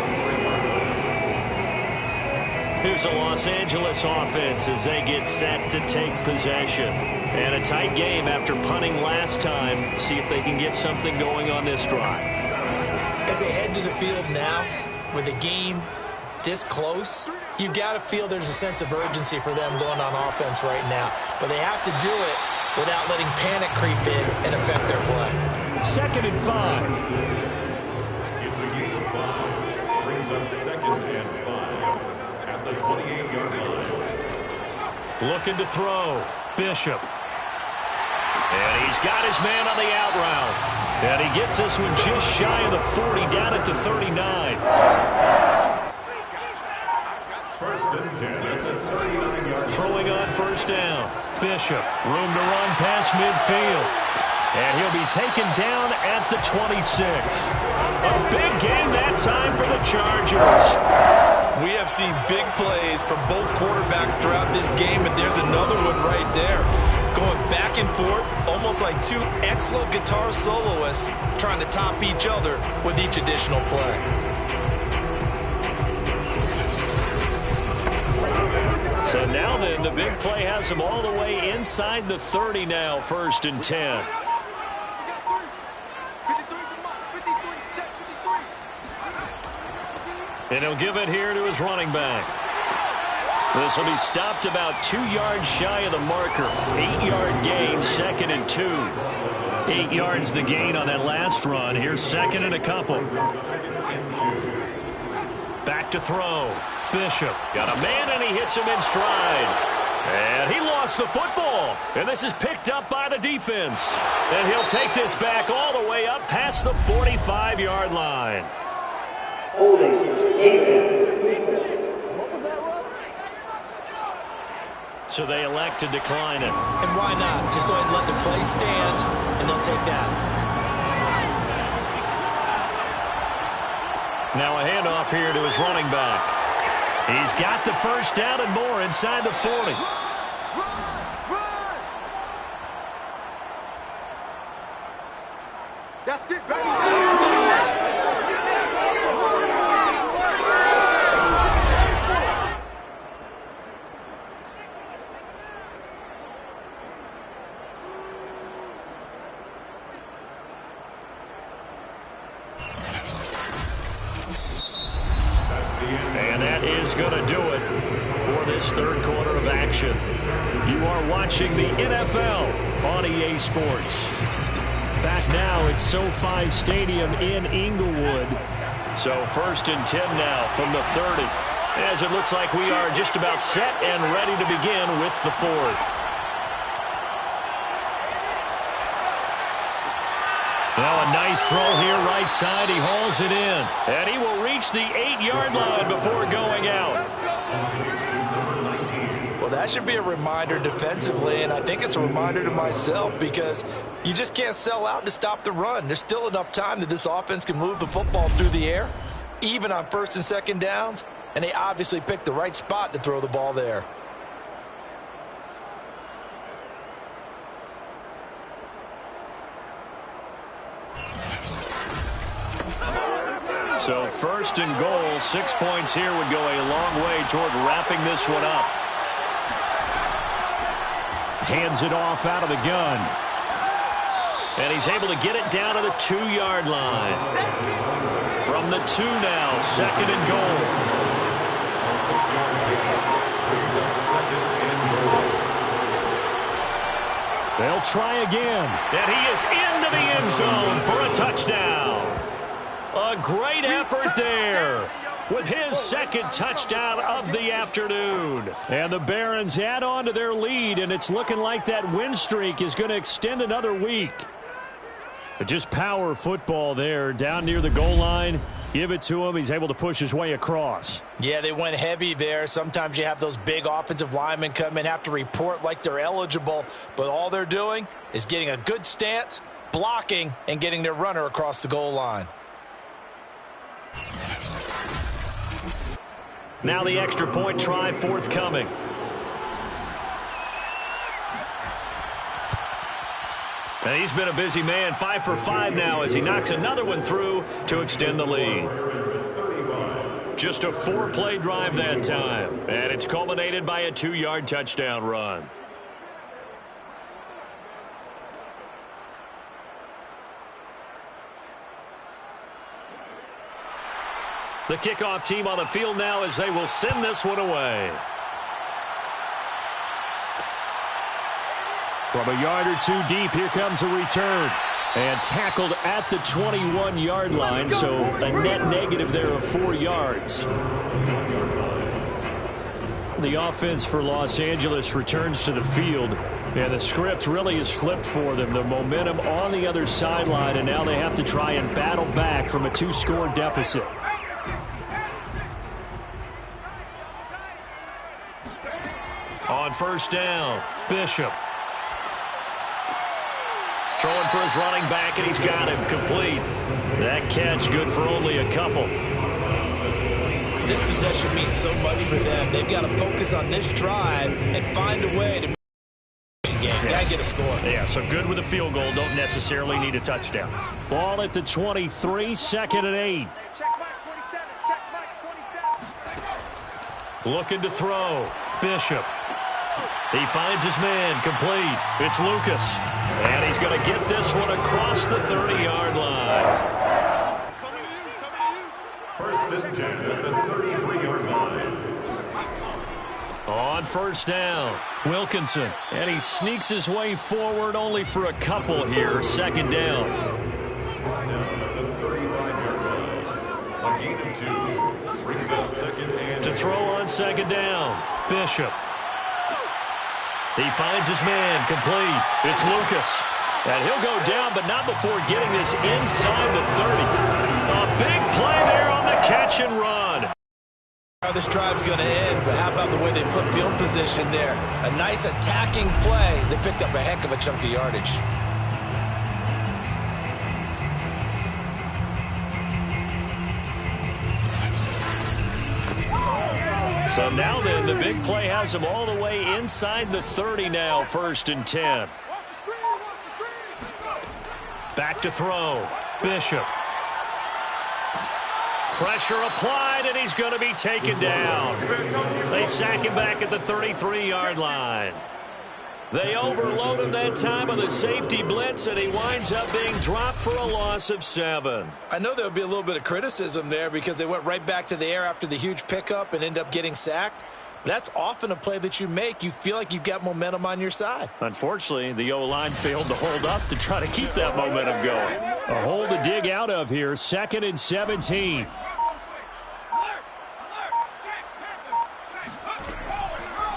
Here's a Los Angeles offense as they get set to take possession. And a tight game after punting last time. See if they can get something going on this drive. As they head to the field now, with the game this close, you've got to feel there's a sense of urgency for them going on offense right now. But they have to do it without letting panic creep in and affect their play. 2nd and 5. It's a gain of 5. Brings up 2nd and 5 at the 28-yard line. Looking to throw. Bishop. And he's got his man on the out route. And he gets this one just shy of the 40, down at the 39. 1st and 10 at the 39-yard line. Throwing on 1st down. Bishop, room to run past midfield. And he'll be taken down at the 26. A big game that time for the Chargers. We have seen big plays from both quarterbacks throughout this game, and there's another one right there. Going back and forth, almost like 2 excellent guitar soloists trying to top each other with each additional play. So now then, the big play has him all the way inside the 30 now, 1st and 10. And he'll give it here to his running back. This will be stopped about 2 yards shy of the marker. 8-yard gain, 2nd and 2. 8 yards the gain on that last run. Here's 2nd and a couple. Back to throw. Bishop got a man, and he hits him in stride. And he lost the football. And this is picked up by the defense. And he'll take this back all the way up past the 45-yard line. So they elect to decline it. And why not? Just go ahead and let the play stand, and they'll take that. Now a handoff here to his running back. He's got the first down and more inside the 40. That's it, baby. And that is going to do it for this third quarter of action. You are watching the NFL on EA Sports. Back now at SoFi Stadium in Inglewood. So 1st and 10 now from the 30. As it looks like we are just about set and ready to begin with the fourth. Now a nice throw here right side. He hauls it in. And he will reach the 8-yard line before going out. Well, that should be a reminder defensively, and I think it's a reminder to myself because you just can't sell out to stop the run. There's still enough time that this offense can move the football through the air, even on 1st and 2nd downs, and they obviously picked the right spot to throw the ball there. So 1st and goal, 6 points here would go a long way toward wrapping this one up. Hands it off out of the gun. And he's able to get it down to the 2-yard line. From the 2 now, 2nd and goal. A 6-yard gain brings up 2nd and goal. They'll try again. And he is into the end zone for a touchdown. A great effort there with his 2nd touchdown of the afternoon. And the Barons add on to their lead, and it's looking like that win streak is going to extend another week. But just power football there down near the goal line. Give it to him. He's able to push his way across. Yeah, they went heavy there. Sometimes you have those big offensive linemen come in, have to report like they're eligible, but all they're doing is getting a good stance, blocking, and getting their runner across the goal line. Now the extra point try forthcoming. And he's been a busy man, 5 for 5 now as he knocks another one through to extend the lead. Just a 4-play drive that time, and it's culminated by a 2-yard touchdown run. The kickoff team on the field now as they will send this one away. From a yard or two deep, here comes a return. And tackled at the 21-yard line, so a net negative there of 4 yards. The offense for Los Angeles returns to the field. And the script really is flipped for them. The momentum on the other sideline, and now they have to try and battle back from a 2-score deficit. On 1st down, Bishop. Throwing for his running back, and he's got him complete. That catch good for only a couple. This possession means so much for them. They've got to focus on this drive and find a way to make the game. Yes. Got to get a score. Yeah, so good with a field goal. Don't necessarily need a touchdown. Ball at the 23, 2nd and 8. Check mark 27. Check mark 27. Looking to throw. Bishop. He finds his man, complete. It's Lucas. And he's going to get this one across the 30-yard line. 1st and 10 at the 33-yard line. On 1st down, Wilkinson. And he sneaks his way forward only for a couple here. 2nd down. Now at the 35-yard line. A gain of 2 brings up second and To throw on second down, Bishop. He finds his man, complete. It's Lucas. And he'll go down, but not before getting this inside the 30. A big play there on the catch and run. How this drive's going to end, but how about the way they flip field position there? A nice attacking play. They picked up a heck of a chunk of yardage. So now then, the big play has him all the way inside the 30 now, 1st and 10. Back to throw. Bishop. Pressure applied, and he's going to be taken down. They sack him back at the 33-yard line. They overload him that time on the safety blitz, and he winds up being dropped for a loss of 7. I know there would be a little bit of criticism there because they went right back to the air after the huge pickup and end up getting sacked. That's often a play that you make. You feel like you've got momentum on your side. Unfortunately, the O-line failed to hold up to try to keep that momentum going. A hole to dig out of here, 2nd and 17.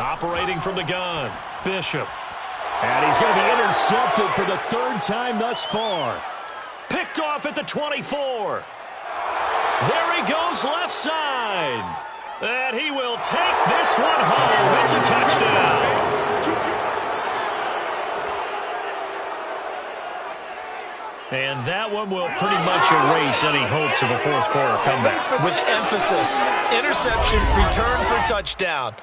Operating from the gun, Bishop. And he's going to be intercepted for the 3rd time thus far. Picked off at the 24. There he goes left side. And he will take this one home. It's a touchdown. And that one will pretty much erase any hopes of a 4th quarter comeback. With emphasis, interception, return for touchdown.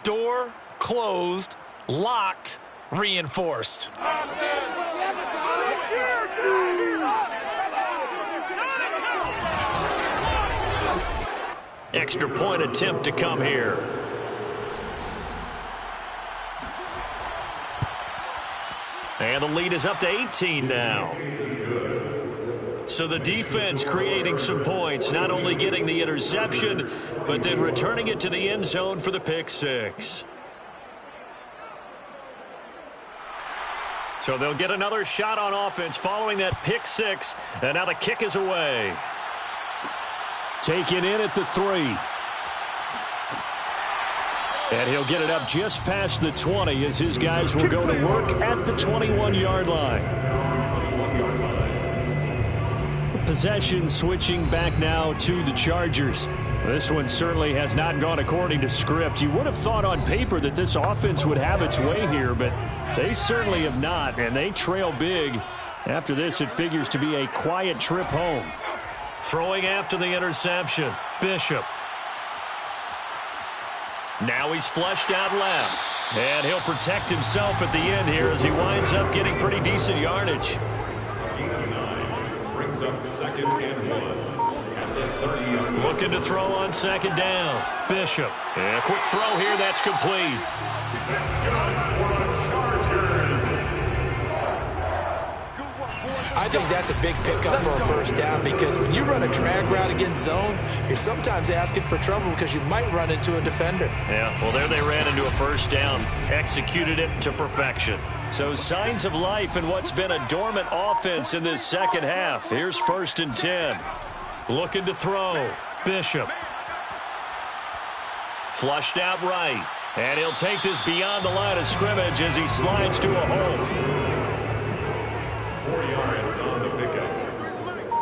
Door closed, locked, reinforced. Extra point attempt to come here. And the lead is up to 18 now. So the defense creating some points, not only getting the interception, but then returning it to the end zone for the pick 6. So they'll get another shot on offense following that pick 6, and now the kick is away. Taken in at the 3. And he'll get it up just past the 20 as his guys will go to work at the 21-yard line. Possession switching back now to the Chargers. This one certainly has not gone according to script. You would have thought on paper that this offense would have its way here, but they certainly have not, and they trail big. After this, it figures to be a quiet trip home. Throwing after the interception, Bishop. Now he's flushed out left, and he'll protect himself at the end here as he winds up getting pretty decent yardage. brings up 2nd and 1 at the 30-yard line. Looking to throw on 2nd down, Bishop. And a quick throw here, that's complete. That's good for the Chargers. I think that's a big pickup for a 1st down because when you run a drag route against zone, you're sometimes asking for trouble because you might run into a defender. Yeah, well, there they ran into a 1st down, executed it to perfection. So signs of life in what's been a dormant offense in this 2nd half. Here's 1st and 10. Looking to throw, Bishop. Flushed out right, and he'll take this beyond the line of scrimmage as he slides to a hole. 4 yards on the pickup.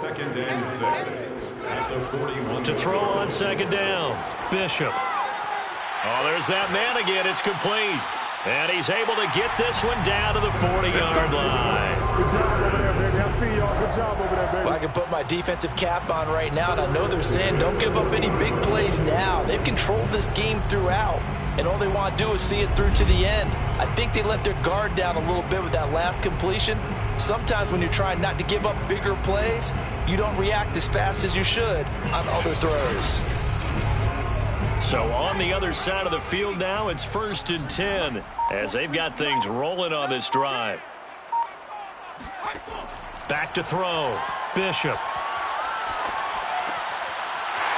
2nd and 6 at the 41. To throw on 2nd down, Bishop. Oh, there's that man again. It's complete. And he's able to get this one down to the 40-yard line. Good job over there, baby. I see y'all. Good job over there, baby. Well, I can put my defensive cap on right now, and I know they're saying don't give up any big plays now. They've controlled this game throughout, and all they want to do is see it through to the end. I think they let their guard down a little bit with that last completion. Sometimes when you're trying not to give up bigger plays, you don't react as fast as you should on other throws. So on the other side of the field now, it's 1st and 10 as they've got things rolling on this drive. Back to throw, Bishop.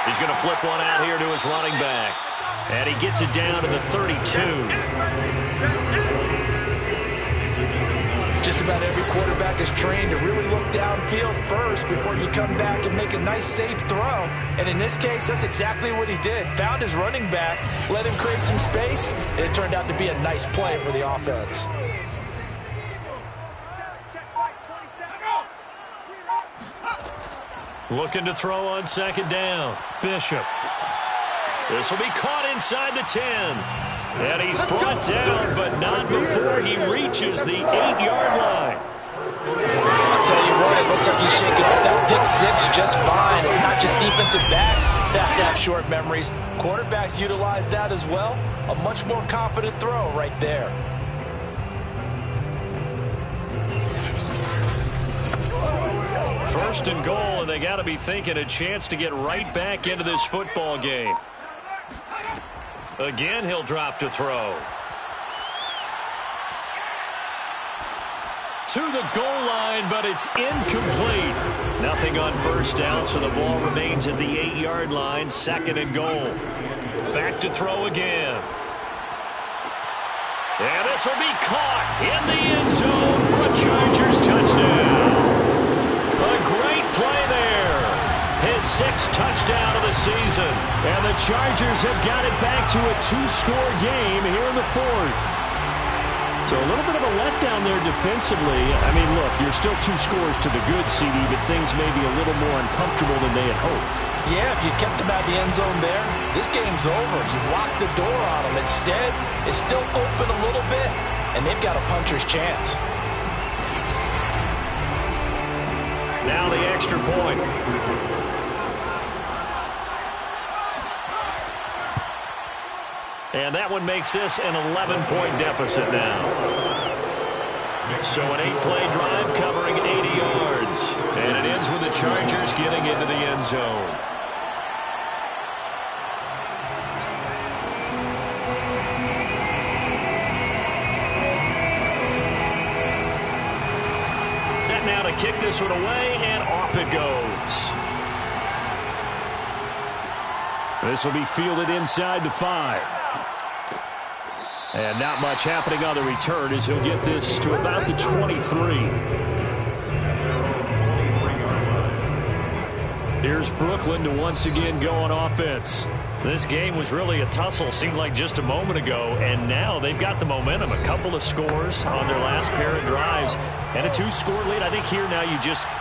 He's going to flip one out here to his running back. And he gets it down to the 32. Just about every quarterback is trained to really look downfield first before you come back and make a nice, safe throw. And in this case, that's exactly what he did. Found his running back, let him create some space, and it turned out to be a nice play for the offense. Looking to throw on second down. Bishop. This will be caught inside the 10. And he's brought down, but not before he reaches the 8-yard line. I'll tell you what, it looks like he's shaking up that pick six just fine. It's not just defensive backs that have to have short memories. Quarterbacks utilize that as well. A much more confident throw right there. First and goal, and they got to be thinking a chance to get right back into this football game. Again, he'll drop to throw. To the goal line, but it's incomplete. Nothing on first down, so the ball remains at the 8-yard line. Second and goal. Back to throw again. And this will be caught in the end zone for a Chargers touchdown. A great play there. His 6th touchdown of the season. And the Chargers have got it back to a 2-score game here in the 4th. So a little bit of a letdown there defensively. I mean, look, you're still 2 scores to the good, CD, but things may be a little more uncomfortable than they had hoped. Yeah, if you kept him out of the end zone there, this game's over. You've locked the door on him. Instead, it's still open a little bit, and they've got a puncher's chance. Now the extra point. And that one makes this an 11-point deficit now. So an 8-play drive covering 80 yards. And it ends with the Chargers getting into the end zone. Set now to kick this one away, and off it goes. This will be fielded inside the 5. And not much happening on the return as he'll get this to about the 23. Here's Brooklyn to once again go on offense. This game was really a tussle, seemed like just a moment ago, and now they've got the momentum. A couple of scores on their last pair of drives and a 2-score lead. I think here now you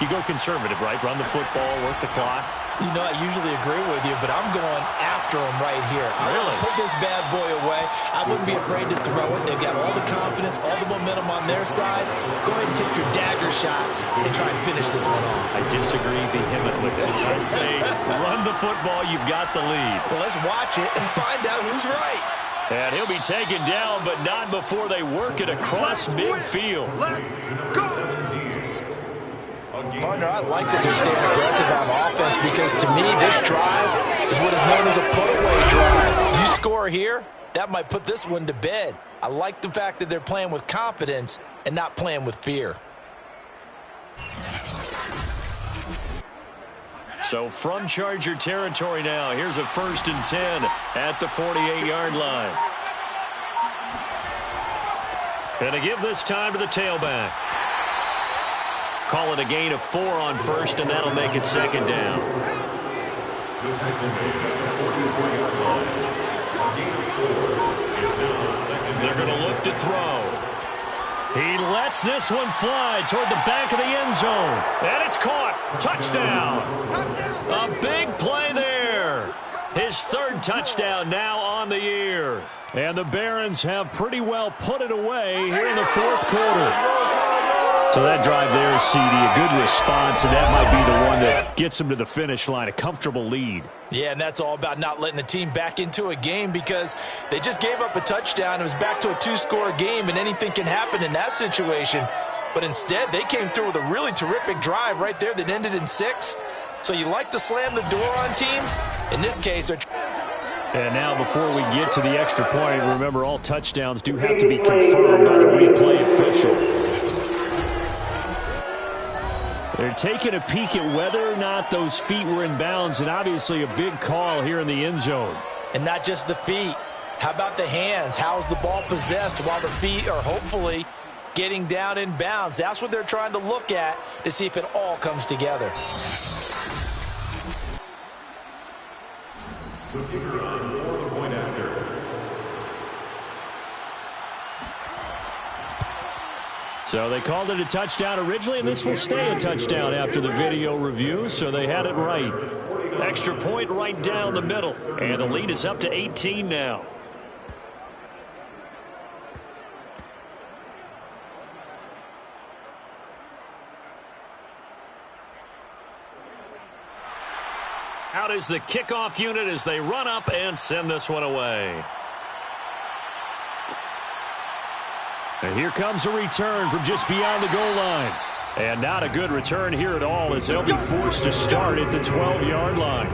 go conservative, right? Run the football, work the clock. You know, I usually agree with you, but I'm going after him right here. Really? Put this bad boy away. I wouldn't be afraid to throw it. They've got all the confidence, all the momentum on their side. Go ahead and take your dagger shots and try and finish this one off. I disagree vehemently. I say run the football. You've got the lead. Well, let's watch it and find out who's right. And he'll be taken down, but not before they work it across midfield. Let's go. Partner, I like that they're staying aggressive on offense because to me this drive is what is known as a put-away drive. You score here, that might put this one to bed. I like the fact that they're playing with confidence and not playing with fear. So from Charger territory now, here's a 1st and 10 at the 48-yard line. And to give this time to the tailback. Call it a gain of 4 on first, and that'll make it 2nd down. The tackle made at the 44-yard line. A gain of 4 is now the 2nd. They're going to look to throw. He lets this one fly toward the back of the end zone. And it's caught. Touchdown. A big play there. His 3rd touchdown now on the year. And the Barons have pretty well put it away here in the 4th quarter. So that drive there, CD, a good response, and that might be the one that gets them to the finish line, a comfortable lead. Yeah, and that's all about not letting the team back into a game because they just gave up a touchdown. It was back to a 2-score game, and anything can happen in that situation. But instead, they came through with a really terrific drive right there that ended in 6. So you like to slam the door on teams. In this case, they're... And now before we get to the extra point, remember all touchdowns do have to be confirmed by the replay official. They're taking a peek at whether or not those feet were in bounds, and obviously a big call here in the end zone. And not just the feet. How about the hands? How's the ball possessed while the feet are hopefully getting down in bounds. That's what they're trying to look at to see if it all comes together. The kicker on for the point after. So they called it a touchdown originally, and this will stay a touchdown after the video review, so they had it right. Extra point right down the middle, and the lead is up to 18 now. Out is the kickoff unit as they run up and send this one away. And here comes a return from just beyond the goal line. And not a good return here at all as they'll be forced to start at the 12-yard line.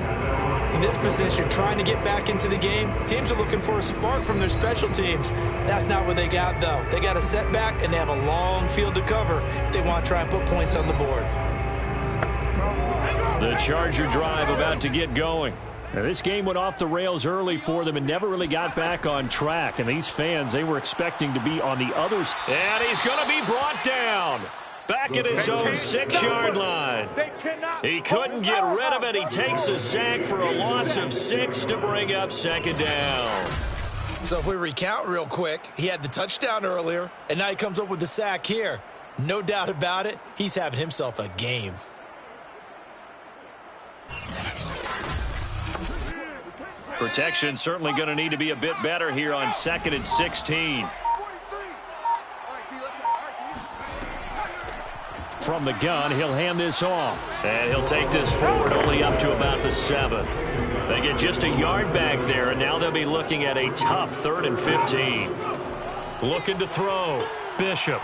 In this position, trying to get back into the game, teams are looking for a spark from their special teams. That's not what they got, though. They got a setback, and they have a long field to cover if they want to try and put points on the board. The Charger drive about to get going. Now, this game went off the rails early for them and never really got back on track. And these fans, they were expecting to be on the other side. And he's going to be brought down. Back at his own 6-yard line. He couldn't get rid of it. He takes a sack for a loss of 6 to bring up second down. So if we recount real quick, he had the touchdown earlier, and now he comes up with the sack here. No doubt about it, he's having himself a game. Protection certainly going to need to be a bit better here on 2nd and 16. From the gun, he'll hand this off. And he'll take this forward only up to about the 7. They get just a yard back there, and now they'll be looking at a tough 3rd and 15. Looking to throw. Bishop.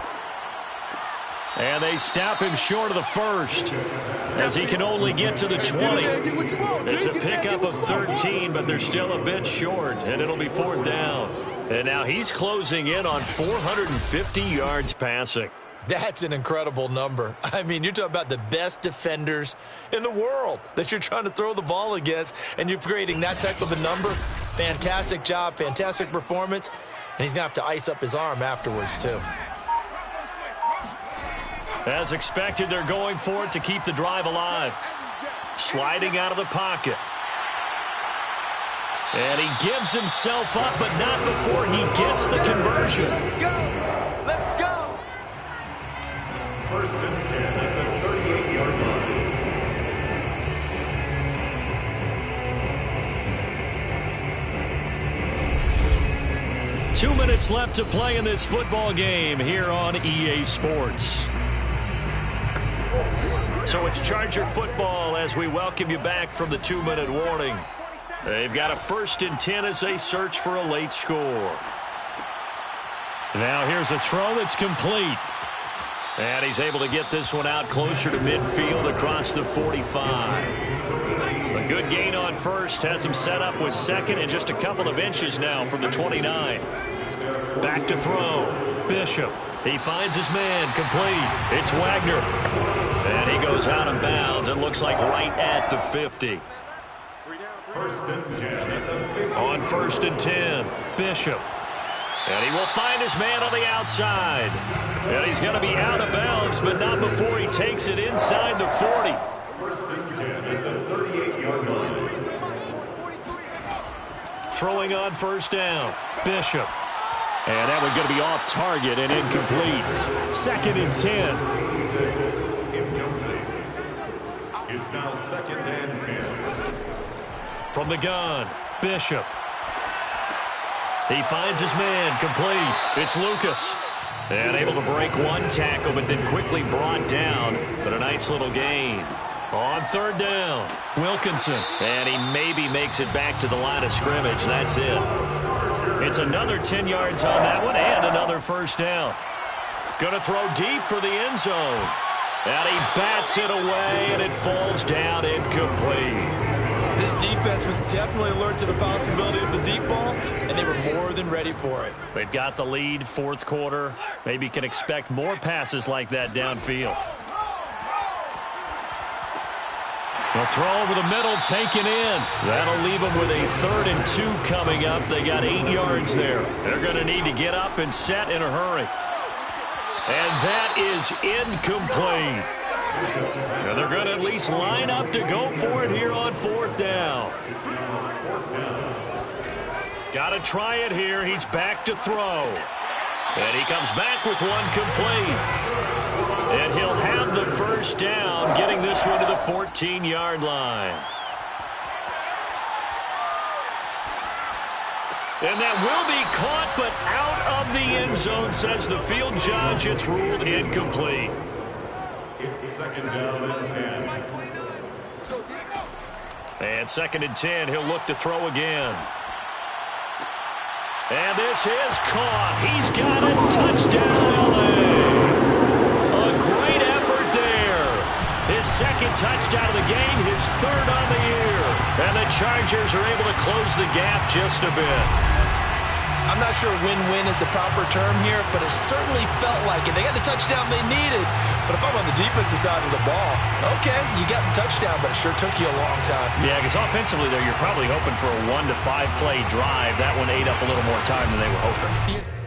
And they stop him short of the 1st as he can only get to the 20. It's a pickup of 13, but they're still a bit short, and it'll be 4th down. And now he's closing in on 450 yards passing. That's an incredible number. I mean, you're talking about the best defenders in the world that you're trying to throw the ball against, and you're creating that type of a number. Fantastic job, fantastic performance, and he's going to have to ice up his arm afterwards, too. As expected, they're going for it to keep the drive alive. Sliding out of the pocket. And he gives himself up, but not before he gets the conversion. Let's go! 1st and 10 at the 38-yard line. 2 minutes left to play in this football game here on EA Sports. So it's Charger football as we welcome you back from the 2-minute warning. They've got a 1st and 10 as they search for a late score. Now here's a throw that's complete. And he's able to get this one out closer to midfield across the 45. A good gain on 1st has him set up with 2nd and just a couple of inches now from the 29. Back to throw. Bishop. He finds his man. Complete. It's Wagner. And he goes out of bounds. It looks like right at the 50. 1st and 10 at the 50. On 1st and 10, Bishop. And he will find his man on the outside. And he's going to be out of bounds, but not before he takes it inside the 40. 1st and 10 at the 38-yard line. Throwing on 1st down, Bishop. And that one's going to be off target and incomplete. 2nd and 10. 6, incomplete. It's now 2nd and 10. From the gun, Bishop. He finds his man, complete. It's Lucas. And able to break one tackle, but then quickly brought down. But a nice little gain. On 3rd down, Wilkinson. And he maybe makes it back to the line of scrimmage. That's it. It's another 10 yards on that one and another 1st down. Going to throw deep for the end zone. And he bats it away, and it falls down incomplete. This defense was definitely alert to the possibility of the deep ball, and they were more than ready for it. They've got the lead, 4th quarter. Maybe can expect more passes like that downfield. The throw over the middle, taken in. That'll leave them with a 3rd and 2 coming up. They got 8 yards there. They're going to need to get up and set in a hurry. And that is incomplete. And they're going to at least line up to go for it here on 4th down. Got to try it here. He's back to throw. And he comes back with one complete. And he'll have the first down, getting this one to the 14-yard line. And that will be caught, but out of the end zone, says the field judge. It's ruled incomplete. It's 2nd down and 10. And 2nd and 10, he'll look to throw again. And this is caught. He's got it. Touchdown, LA. A great effort there. His 2nd touchdown of the game, his 3rd on the year. And the Chargers are able to close the gap just a bit. I'm not sure win-win is the proper term here, but it certainly felt like it. They got the touchdown they needed. But if I'm on the defensive side of the ball, okay, you got the touchdown, but it sure took you a long time. Yeah, because offensively there, you're probably hoping for a 1 to 5 play drive. That one ate up a little more time than they were hoping.